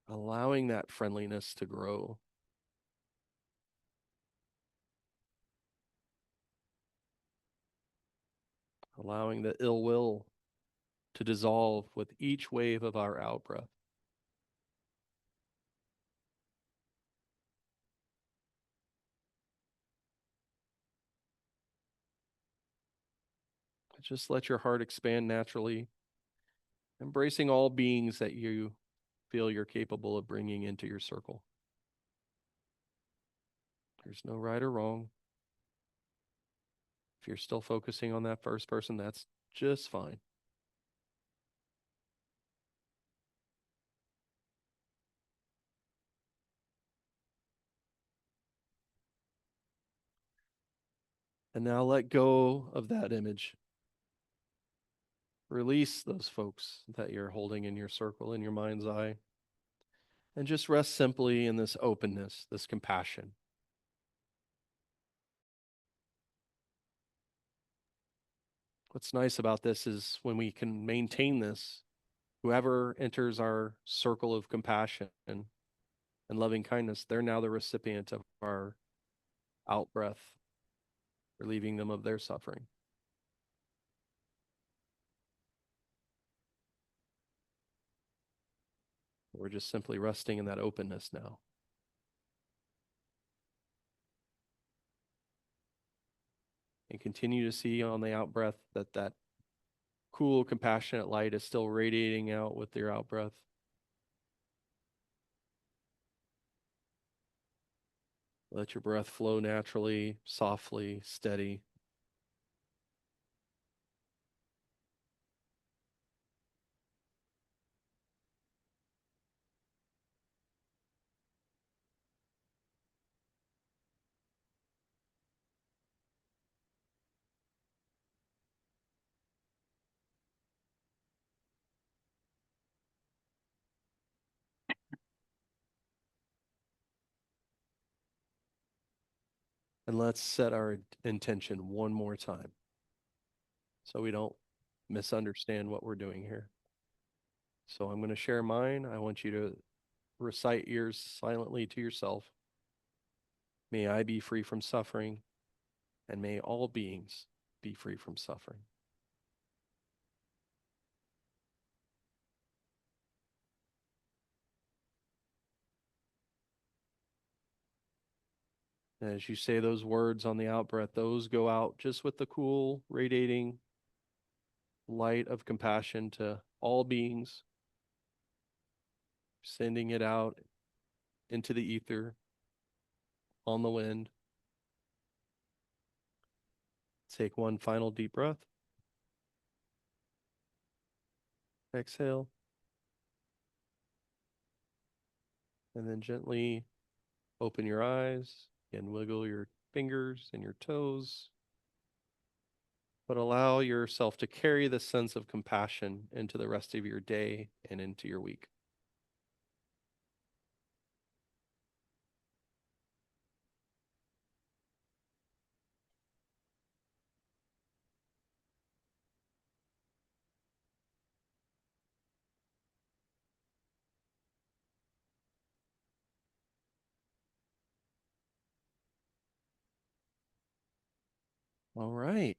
Allowing that friendliness to grow. Allowing the ill will to dissolve with each wave of our out-breath. Just let your heart expand naturally, embracing all beings that you feel you're capable of bringing into your circle. There's no right or wrong. If you're still focusing on that first person, that's just fine. And now let go of that image. Release those folks that you're holding in your circle, in your mind's eye. And just rest simply in this openness, this compassion. What's nice about this is when we can maintain this, whoever enters our circle of compassion and loving kindness, they're now the recipient of our out breath, relieving them of their suffering. We're just simply resting in that openness now. And continue to see on the out breath that cool, compassionate light is still radiating out with your out breath. Let your breath flow naturally, softly, steady. And let's set our intention one more time so we don't misunderstand what we're doing here. So I'm going to share mine. I want you to recite yours silently to yourself. May I be free from suffering. and may all beings be free from suffering. As you say those words on the out breath, those go out just with the cool, radiating light of compassion to all beings, sending it out into the ether, on the wind. Take one final deep breath. Exhale. And then gently open your eyes and wiggle your fingers and your toes. But allow yourself to carry the sense of compassion into the rest of your day and into your week. All right.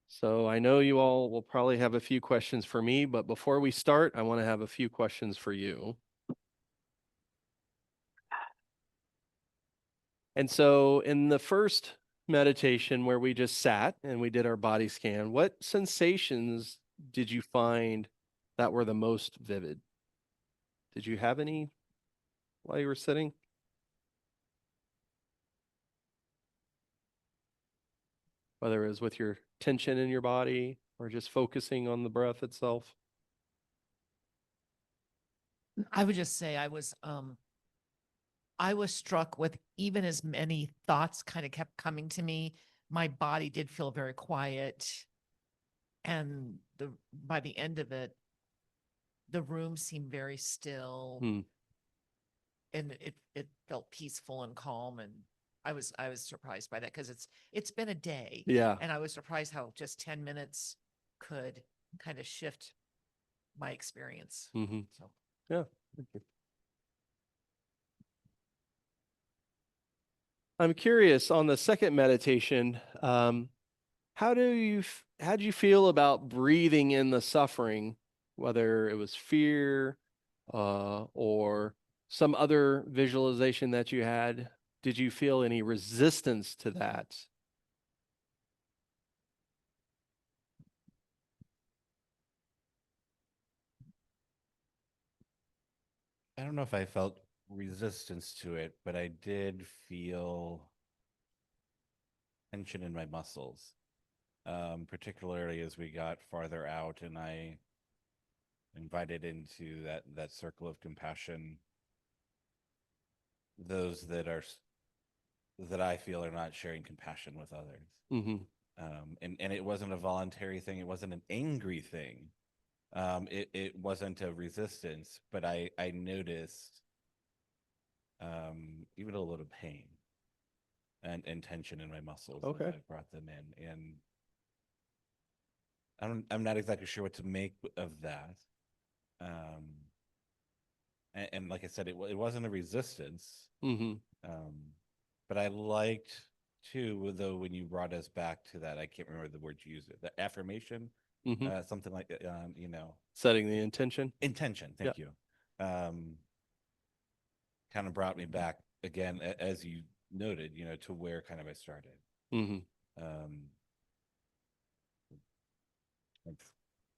So I know you all will probably have a few questions for me, but before we start, I want to have a few questions for you. And so in the first meditation where we just sat and we did our body scan, what sensations did you find that were the most vivid? Did you have any while you were sitting? Whether it was with your tension in your body or just focusing on the breath itself? I would just say I was struck with, even as many thoughts kind of kept coming to me, my body did feel very quiet. And by the end of it, the room seemed very still. And it felt peaceful and calm. And I was surprised by that, because it's been a day. Yeah. And I was surprised how just 10 minutes could kind of shift my experience. So Yeah. Thank you. I'm curious, on the second meditation, how do you feel about breathing in the suffering, whether it was fear or some other visualization that you had? Did you feel any resistance to that? I don't know if I felt resistance to it, but I did feel tension in my muscles, particularly as we got farther out and I invited into that circle of compassion those that I feel are not sharing compassion with others. And it wasn't a voluntary thing. It wasn't an angry thing. It wasn't a resistance, but I noticed even a little pain and tension in my muscles as I brought them in. And I'm not exactly sure what to make of that. And like I said, it wasn't a resistance. But I liked too, though, when you brought us back to that, I can't remember the word you used, the affirmation, something like that, setting the intention. Thank you. Kind of brought me back again, as you noted, to where kind of I started.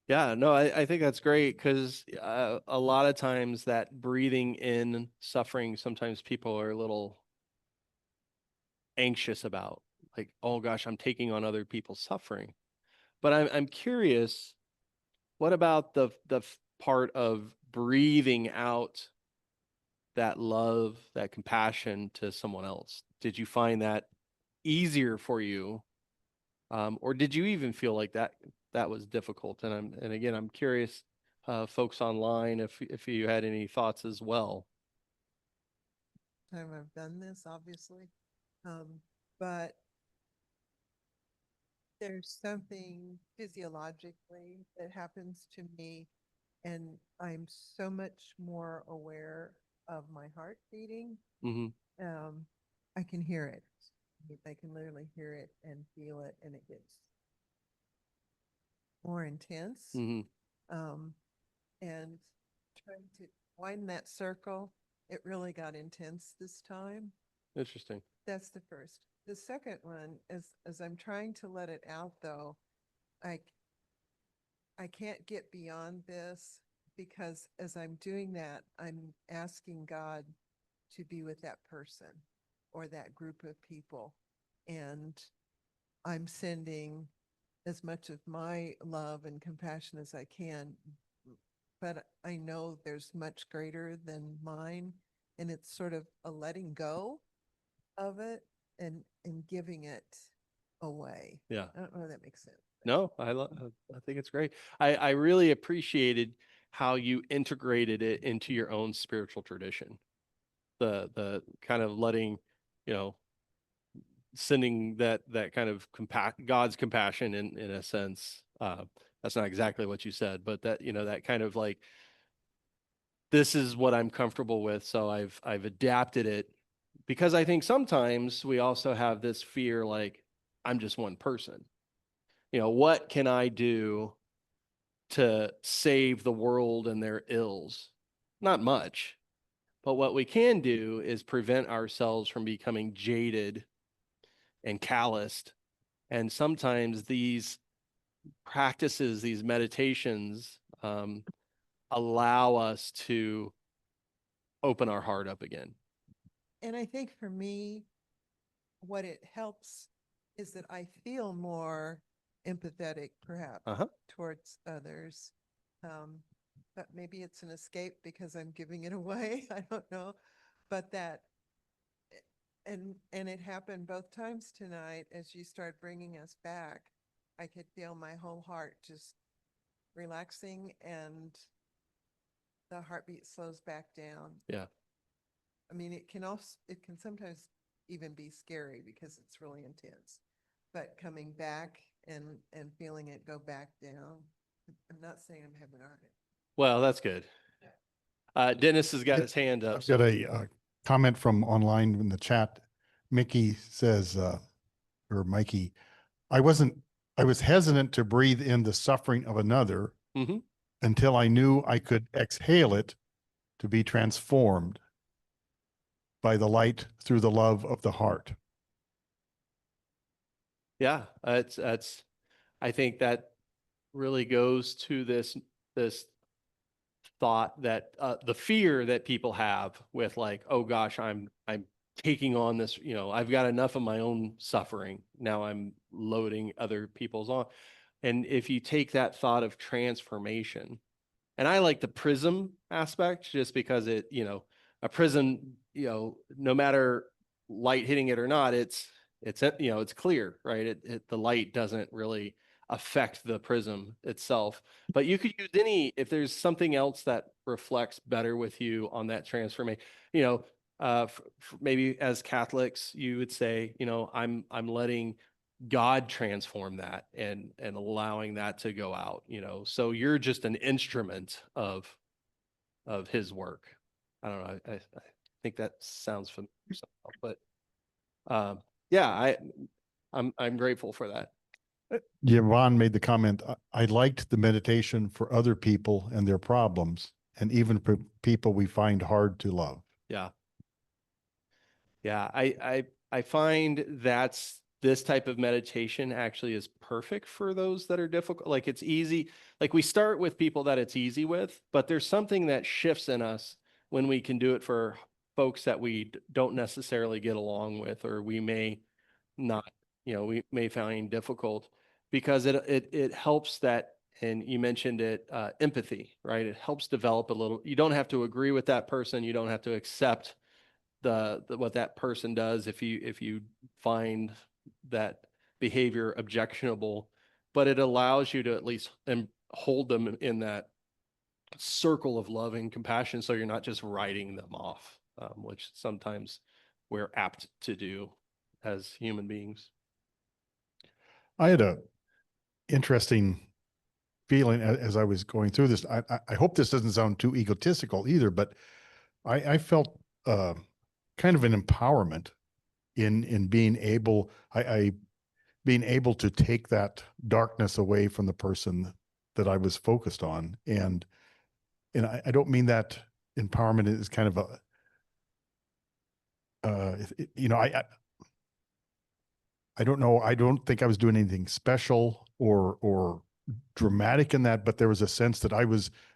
Yeah, no, I think that's great, because a lot of times that breathing in suffering, sometimes people are a little anxious about, like, oh gosh, I'm taking on other people's suffering. But I'm curious, what about the part of breathing out that love, that compassion to someone else? Did you find that easier for you? Or did you even feel like that was difficult? And again, I'm curious, folks online, if you had any thoughts as well. Time I've done this, obviously, but there's something physiologically that happens to me, and I'm so much more aware of my heart beating, Hmm. I can hear it. I can literally hear it and feel it, and it gets more intense. Hmm. And trying to widen that circle, it really got intense this time. Interesting. That's the first. The second one is, as I'm trying to let it out, though, I can't get beyond this, because as I'm doing that, I'm asking God to be with that person or that group of people. And I'm sending as much of my love and compassion as I can, but I know there's much greater than mine. And it's sort of a letting go of it and giving it away. Yeah. I don't know if that makes sense. No, I think it's great. I really appreciated how you integrated it into your own spiritual tradition. The kind of letting, you know, sending that kind of God's compassion in a sense. That's not exactly what you said, but that, you know, that kind of like, this is what I'm comfortable with, so I've adapted it, because I think sometimes we also have this fear, like, I'm just one person. You know, what can I do to save the world and their ills? Not much. But what we can do is prevent ourselves from becoming jaded and calloused. And sometimes these practices, these meditations, allow us to open our heart up again. And I think for me, what it helps is that I feel more empathetic, perhaps, towards others. But maybe it's an escape because I'm giving it away. I don't know. But that, and it happened both times tonight. As you start bringing us back, I could feel my whole heart just relaxing, and the heartbeat slows back down. Yeah. I mean, it can sometimes even be scary because it's really intense, but coming back and feeling it go back down. I'm not saying I'm having a heart attack. Well, that's good. Dennis has got his hand up. I've got a comment from online in the chat. Mickey says, or Mikey, I was hesitant to breathe in the suffering of another Mhm. until I knew I could exhale it to be transformed by the light through the love of the heart. Yeah, I think that really goes to this thought that the fear that people have with, like, oh gosh, I'm taking on this, you know, I've got enough of my own suffering. Now I'm loading other people's on. And if you take that thought of transformation, and I like the prism aspect just because it, you know, a prism, you know, no matter light hitting it or not, it's, you know, it's clear, right? The light doesn't really affect the prism itself, but you could use if there's something else that reflects better with you on that transformation, you know, maybe as Catholics, you would say, you know, I'm letting God transform that and allowing that to go out, you know, so you're just an instrument of his work. I don't know. I think that sounds familiar somehow, but yeah, I'm grateful for that. Yvonne made the comment, I liked the meditation for other people and their problems, and even for people we find hard to love. Yeah. Yeah. I find this type of meditation actually is perfect for those that are difficult. Like, it's easy. Like, we start with people that it's easy with, but there's something that shifts in us when we can do it for folks that we don't necessarily get along with, or we may not, you know, we may find difficult, because it helps that, and you mentioned it, empathy, right? It helps develop a little, you don't have to agree with that person. You don't have to accept what that person does if you find that behavior objectionable, but it allows you to at least hold them in that circle of love and compassion, so you're not just writing them off, which sometimes we're apt to do as human beings. I had a interesting feeling as I was going through this. I hope this doesn't sound too egotistical either, but I felt kind of an empowerment in being able, I being able to take that darkness away from the person that I was focused on. And I don't mean that empowerment is kind of a, I don't know. I don't think I was doing anything special or dramatic in that, but there was a sense that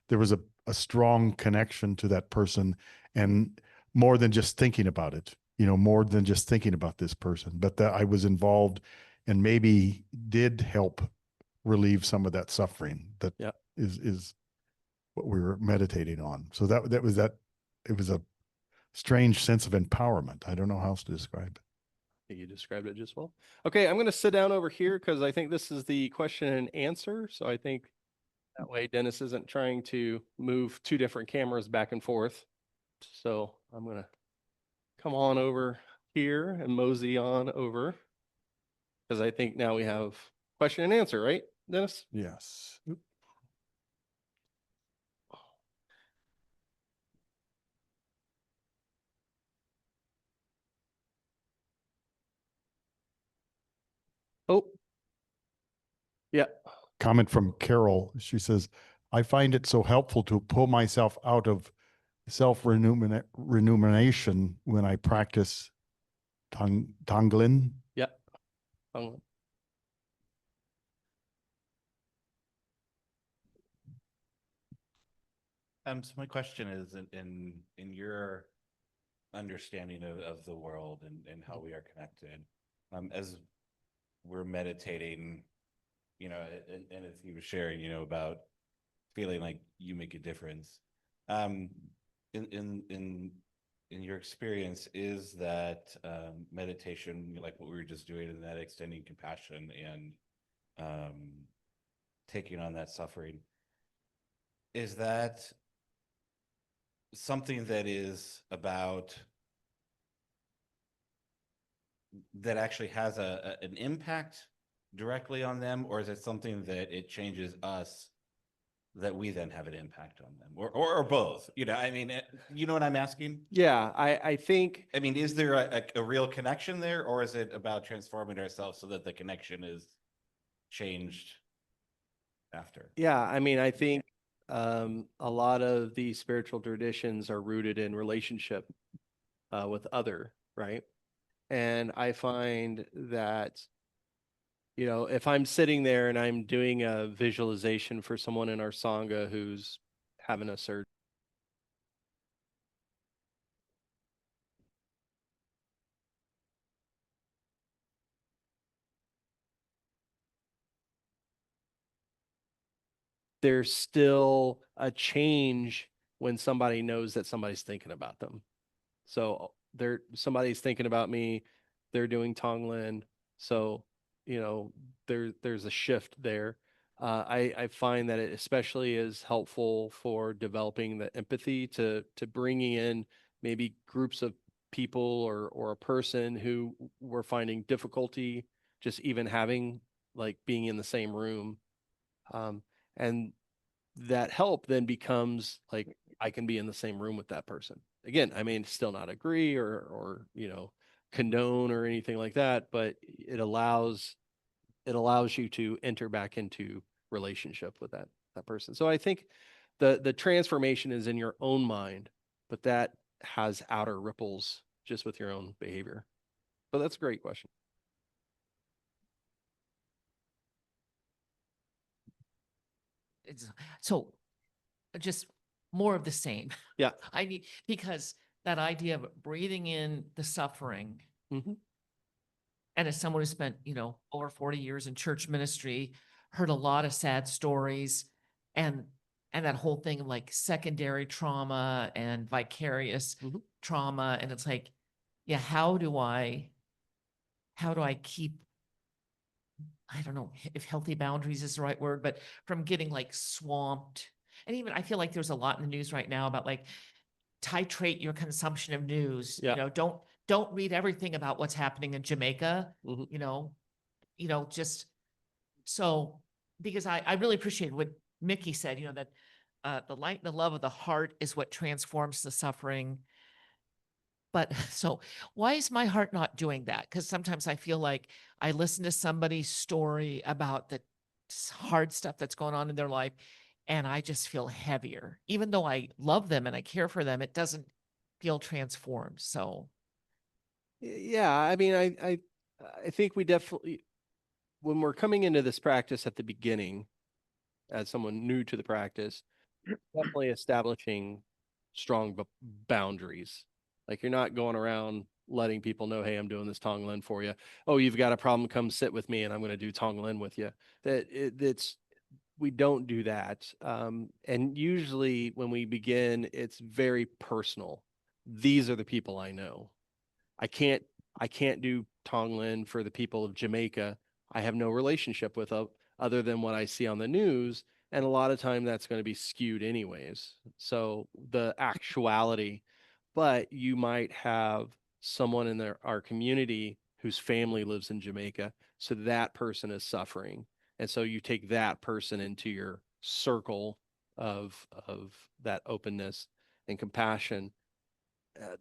there was a strong connection to that person, and more than just thinking about it, more than just thinking about this person, but that I was involved and maybe did help relieve some of that suffering that is what we were meditating on. So it was a strange sense of empowerment. I don't know how else to describe it. You described it just well. Okay, I'm going to sit down over here because I think this is the question and answer. So I think that way Dennis isn't trying to move two different cameras back and forth. So I'm going to come on over here and mosey on over because I think now we have question and answer, right, Dennis? Yes. Oh, yeah. Comment from Carol. She says, I find it so helpful to pull myself out of self-remuneration when I practice Tonglen. Yeah. So my question is in your understanding of the world and how we are connected, as we're meditating, and as you were sharing, about feeling like you make a difference, in your experience, is that meditation, like what we were just doing, and that extending compassion and taking on that suffering, is that something that is about that actually has an impact directly on them, or is it something that it changes us that we then have an impact on them, or both? I mean, you know what I'm asking? Yeah, I think. I mean, is there a real connection there, or is it about transforming ourselves so that the connection is changed after? Yeah, I mean, I think a lot of these spiritual traditions are rooted in relationship with other, right? And I find that, if I'm sitting there and I'm doing a visualization for someone in our Sangha who's having a surgery, there's still a change when somebody knows that somebody's thinking about them. So somebody's thinking about me, they're doing Tonglen. So, there's a shift there. I find that it especially is helpful for developing the empathy to bringing in maybe groups of people or a person who we're finding difficulty just even having, like, being in the same room. And that help then becomes like, I can be in the same room with that person. Again, I mean, still not agree or condone or anything like that, but it allows you to enter back into relationship with that person. So I think the transformation is in your own mind, but that has outer ripples just with your own behavior. But that's a great question. So just more of the same. Yeah. I mean, because that idea of breathing in the suffering, Mhm. and as someone who spent, over 40 years in church ministry, heard a lot of sad stories, and that whole thing of like secondary trauma and vicarious Mhm. trauma. And it's like, yeah, how do I keep, I don't know if healthy boundaries is the right word, but from getting like swamped. And even I feel like there's a lot in the news right now about like titrate your consumption of news. Yeah. Don't read everything about what's happening in Jamaica. Mhm. Just so, because I really appreciate what Mickey said, that the light and the love of the heart is what transforms the suffering. But so why is my heart not doing that? Because sometimes I feel like I listen to somebody's story about the hard stuff that's going on in their life, and I just feel heavier. Even though I love them and I care for them, it doesn't feel transformed. So Yeah, I mean, I think we definitely, when we're coming into this practice at the beginning, as someone new to the practice, definitely establishing strong boundaries. Like you're not going around letting people know, hey, I'm doing this Tonglen for you. Oh, you've got a problem, come sit with me and I'm going to do Tonglen with you. We don't do that. And usually when we begin, it's very personal. These are the people I know. I can't do Tonglen for the people of Jamaica. I have no relationship with them other than what I see on the news. And a lot of time that's going to be skewed anyways. So the actuality, but you might have someone in our community whose family lives in Jamaica. So that person is suffering. And so you take that person into your circle of that openness and compassion.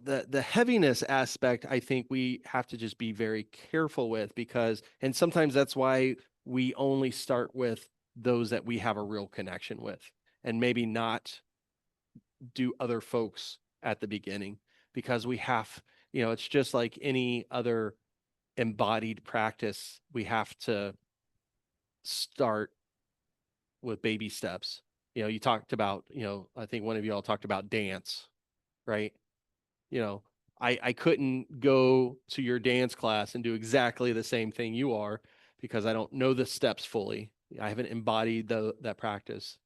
The heaviness aspect, I think we have to just be very careful with, because, and sometimes that's why we only start with those that we have a real connection with, and maybe not do other folks at the beginning, because we have, it's just like any other embodied practice. We have to start with baby steps. You talked about, I think one of you all talked about dance, right? I couldn't go to your dance class and do exactly the same thing you are, because I don't know the steps fully. I haven't embodied that practice.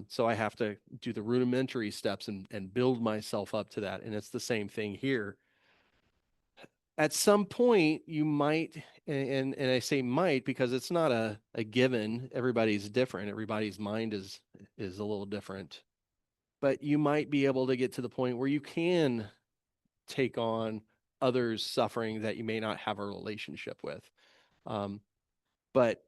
So I have to do the rudimentary steps and build myself up to that. And it's the same thing here. At some point you might, and I say might because it's not a given. Everybody's different. Everybody's mind is a little different, but you might be able to get to the point where you can take on others' suffering that you may not have a relationship with. But,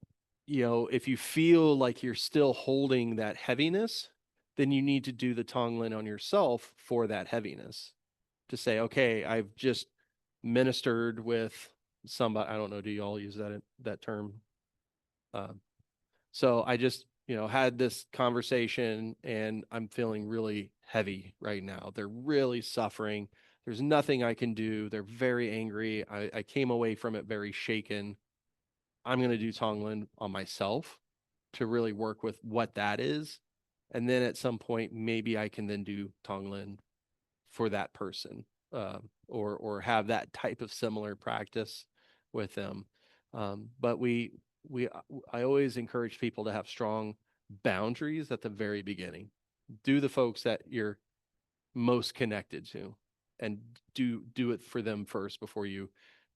if you feel like you're still holding that heaviness, then you need to do the Tonglen on yourself for that heaviness, to say, okay, I've just ministered with somebody. I don't know. Do you all use that term? So I just, had this conversation and I'm feeling really heavy right now. They're really suffering. There's nothing I can do. They're very angry. I came away from it very shaken. I'm going to do Tonglen on myself to really work with what that is. And then at some point, maybe I can then do Tonglen for that person, or have that type of similar practice with them. But I always encourage people to have strong boundaries at the very beginning. Do the folks that you're most connected to, and do it for them first before you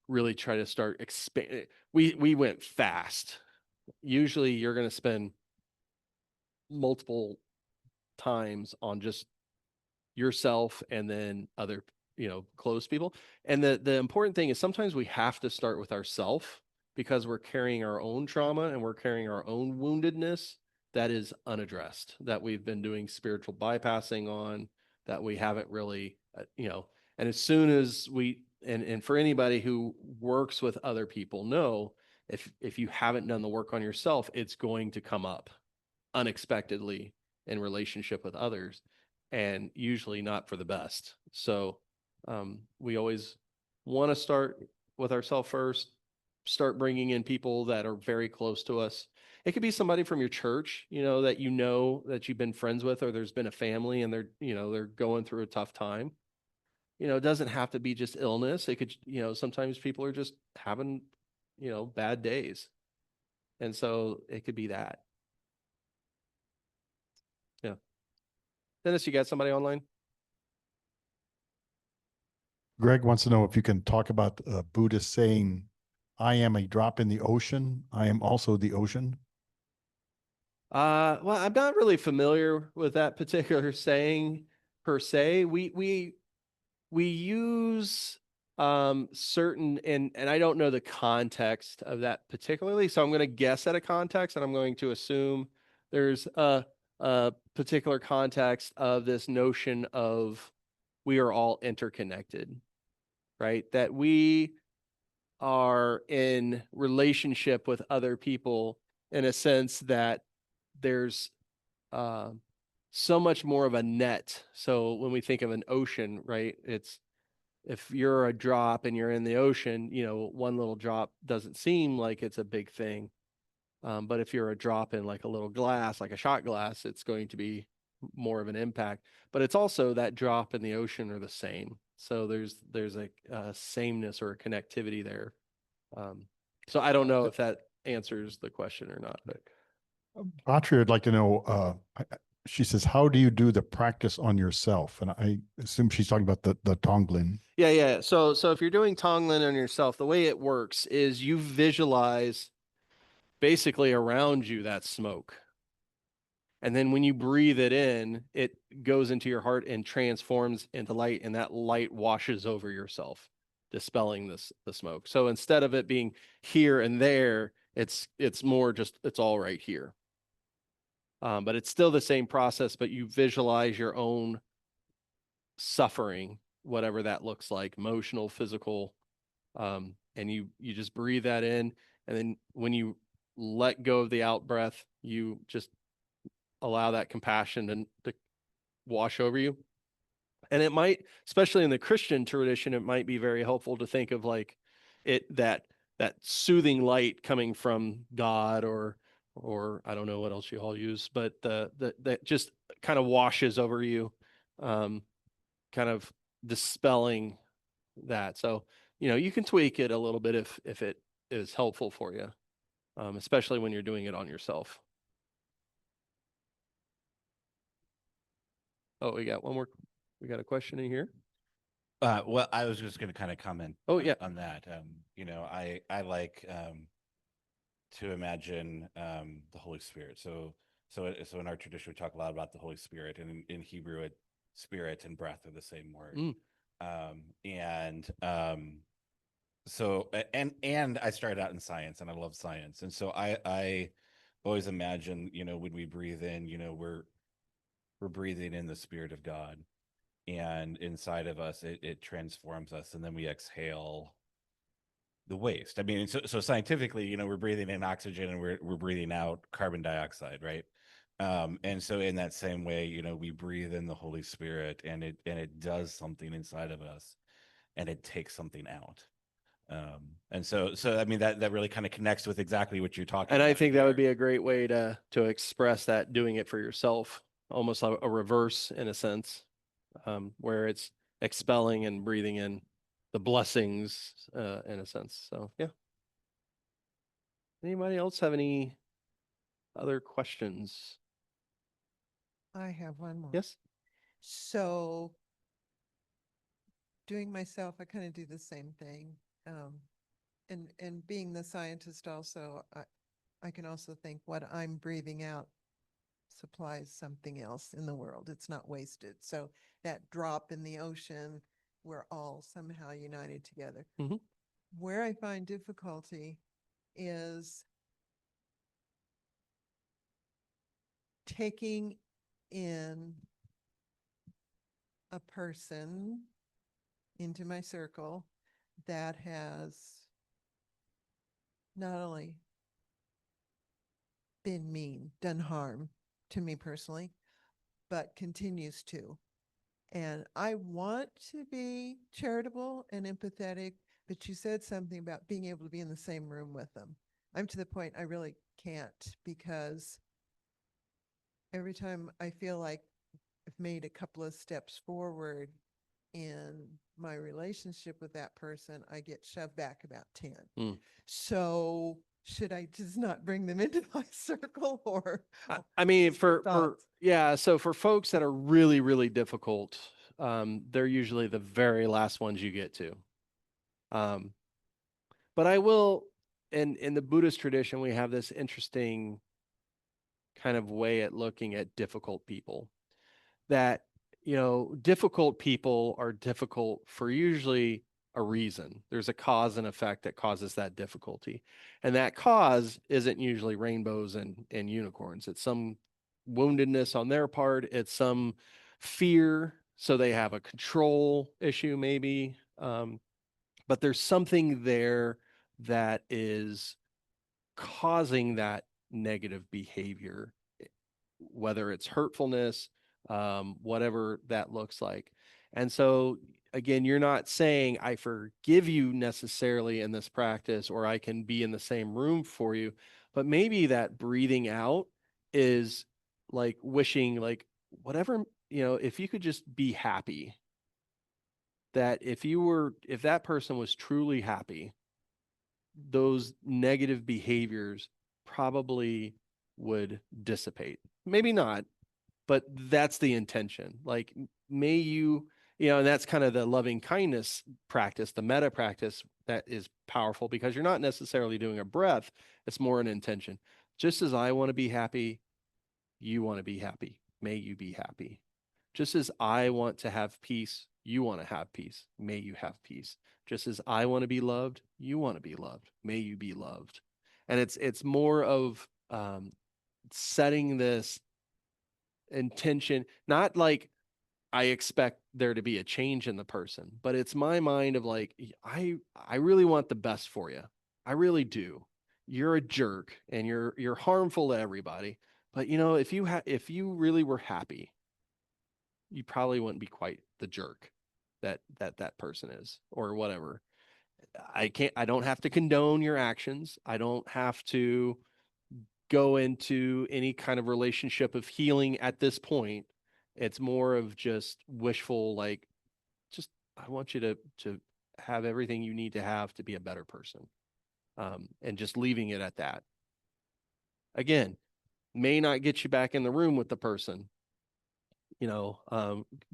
really try to start expand. We went fast. Usually you're going to spend multiple times on just yourself and then other, close people. And the important thing is sometimes we have to start with ourself, because we're carrying our own trauma and we're carrying our own woundedness that is unaddressed, that we've been doing spiritual bypassing on, that we haven't really, and as soon as and for anybody who works with other people, know if you haven't done the work on yourself, it's going to come up unexpectedly in relationship with others, and usually not for the best. So we always want to start with ourselves first, start bringing in people that are very close to us. It could be somebody from your church, that you've been friends with, or there's been a family and they're going through a tough time. It doesn't have to be just illness. It could, sometimes people are just having, bad days. And so it could be that. Yeah. Dennis, you got somebody online? Greg wants to know if you can talk about a Buddhist saying, I am a drop in the ocean. I am also the ocean. Well, I'm not really familiar with that particular saying per se. We use certain, and I don't know the context of that particularly, so I'm going to guess at a context, and I'm going to assume there's a particular context of this notion of we are all interconnected, right? That we are in relationship with other people in a sense that there's so much more of a net. So when we think of an ocean, right, it's if you're a drop and you're in the ocean, you know, one little drop doesn't seem like it's a big thing. But if you're a drop in like a little glass, like a shot glass, it's going to be more of an impact. But it's also that drop in the ocean are the same. So there's a sameness or a connectivity there. So I don't know if that answers the question or not, but Audrey would like to know, she says, how do you do the practice on yourself? And I assume she's talking about the Tonglen. yeah. So if you're doing Tonglen on yourself, the way it works is you visualize basically around you that smoke. And then when you breathe it in, it goes into your heart and transforms into light, and that light washes over yourself, dispelling the smoke. So instead of it being here and there, it's more just it's all right here. But it's still the same process, but you visualize your own suffering, whatever that looks like, emotional, physical, and you just breathe that in, and then when you let go of the out breath, you just allow that compassion to wash over you. And it might, especially in the Christian tradition, it might be very helpful to think of like that soothing light coming from God or I don't know what else you all use, but that just kind of washes over you, kind of dispelling that. So, you know, you can tweak it a little bit if it is helpful for you, especially when you're doing it on yourself. Oh, we got one more. We got a question in here. Well, I was just going to kind of comment Oh, yeah. on that. You know, I like to imagine the Holy Spirit. So in our tradition, we talk a lot about the Holy Spirit, and in Hebrew, spirit and breath are the same word. So I started out in science, and I love science, and so I always imagine, you know, when we breathe in, you know, we're breathing in the Spirit of God, and inside of us it transforms us, and then we exhale the waste. I mean, so scientifically, you know, we're breathing in oxygen and we're breathing out carbon dioxide, right? And so in that same way, you know, we breathe in the Holy Spirit, and it does something inside of us, and it takes something out. And so I mean, that really kind of connects with exactly what you're talking And about. I think that would be a great way to express that, doing it for yourself, almost like a reverse in a sense, where it's expelling and breathing in the blessings in a sense. So yeah. Anybody else have any other questions? I have one more. Yes. So doing myself, I kind of do the same thing. And being the scientist also, I can also think what I'm breathing out supplies something else in the world. It's not wasted. So that drop in the ocean, we're all somehow united together. Mhm. Where I find difficulty is taking in a person into my circle that has not only been mean, done harm to me personally, but continues to. And I want to be charitable and empathetic, but you said something about being able to be in the same room with them. I'm to the point I really can't, because every time I feel like I've made a couple of steps forward in my relationship with that person, I get shoved back about 10. So should I just not bring them into my circle, or? I mean, for thoughts? yeah, so for folks that are really, really difficult, they're usually the very last ones you get to. But I will, in the Buddhist tradition, we have this interesting kind of way at looking at difficult people, that, you know, difficult people are difficult for usually a reason. There's a cause and effect that causes that difficulty. And that cause isn't usually rainbows and unicorns. It's some woundedness on their part. It's some fear. So they have a control issue maybe. But there's something there that is causing that negative behavior, whether it's hurtfulness, whatever that looks like. And so, again, you're not saying, I forgive you necessarily in this practice, or I can be in the same room for you, but maybe that breathing out is like wishing, like, whatever, if you could just be happy, that if that person was truly happy, those negative behaviors probably would dissipate. Maybe not, but that's the intention. Like, may you, and that's kind of the loving kindness practice, the metta practice that is powerful, because you're not necessarily doing a breath. It's more an intention. Just as I want to be happy, you want to be happy. May you be happy. Just as I want to have peace, you want to have peace. May you have peace. Just as I want to be loved, you want to be loved. May you be loved. And it's more of setting this intention, not like I expect there to be a change in the person, but it's my mind of like, I really want the best for you. I really do. You're a jerk and you're harmful to everybody. But if you really were happy, you probably wouldn't be quite the jerk that person is, or whatever. I don't have to condone your actions. I don't have to go into any kind of relationship of healing at this point. It's more of just wishful, like, just, I want you to have everything you need to have to be a better person. And just leaving it at that. Again, may not get you back in the room with the person,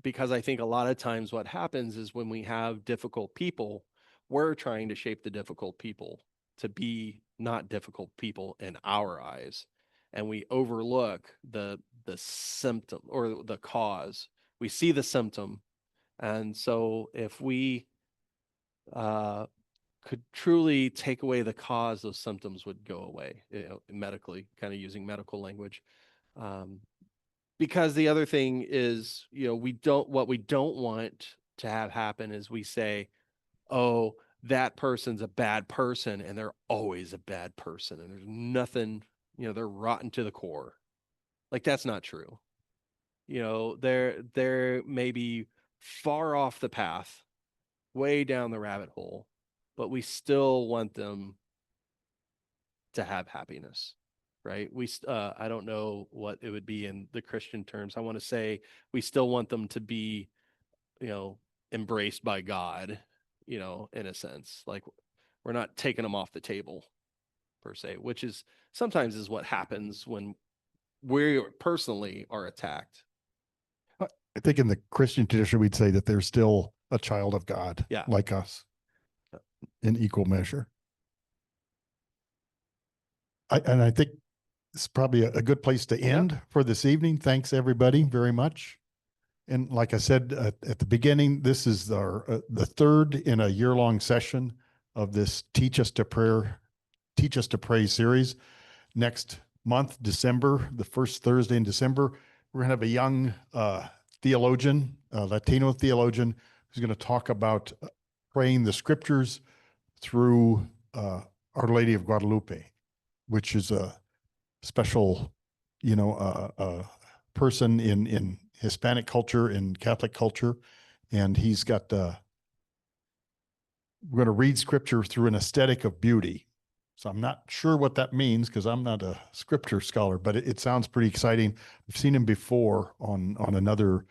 because I think a lot of times what happens is when we have difficult people, we're trying to shape the difficult people to be not difficult people in our eyes. And we overlook the symptom or the cause. We see the symptom. And so if we could truly take away the cause, those symptoms would go away, medically, kind of using medical language. Because the other thing is, what we don't want to have happen is we say, oh, that person's a bad person and they're always a bad person and there's nothing, they're rotten to the core. Like, that's not true. They're maybe far off the path, way down the rabbit hole, but we still want them to have happiness. Right? I don't know what it would be in the Christian terms. I want to say we still want them to be, embraced by God, in a sense. Like, we're not taking them off the table per se, which is sometimes is what happens when we personally are attacked. I think in the Christian tradition, we'd say that they're still a child of God, Yeah. like us, in equal measure. I think it's probably a good place to end for this evening. Thanks, everybody, very much. And like I said at the beginning, this is our the third in a year-long session of this Teach Us to Pray series. Next month, December, the first Thursday in December, we're going to have a young theologian, Latino theologian, who's going to talk about praying the scriptures through Our Lady of Guadalupe, which is a special, person in Hispanic culture, in Catholic culture. And he's got, we're going to read scripture through an aesthetic of beauty. So I'm not sure what that means because I'm not a scripture scholar, but it sounds pretty exciting. I've seen him before on another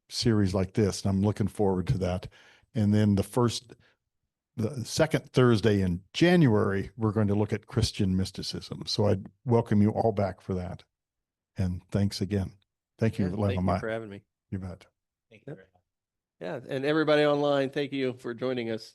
series like this, and I'm looking forward to that. And then the second Thursday in January, we're going to look at Christian mysticism. So I'd welcome you all back for that. And thanks again. Thank you, Lama. Thank you for having me. You bet. Thank you very much. Yeah. And everybody online, thank you for joining us.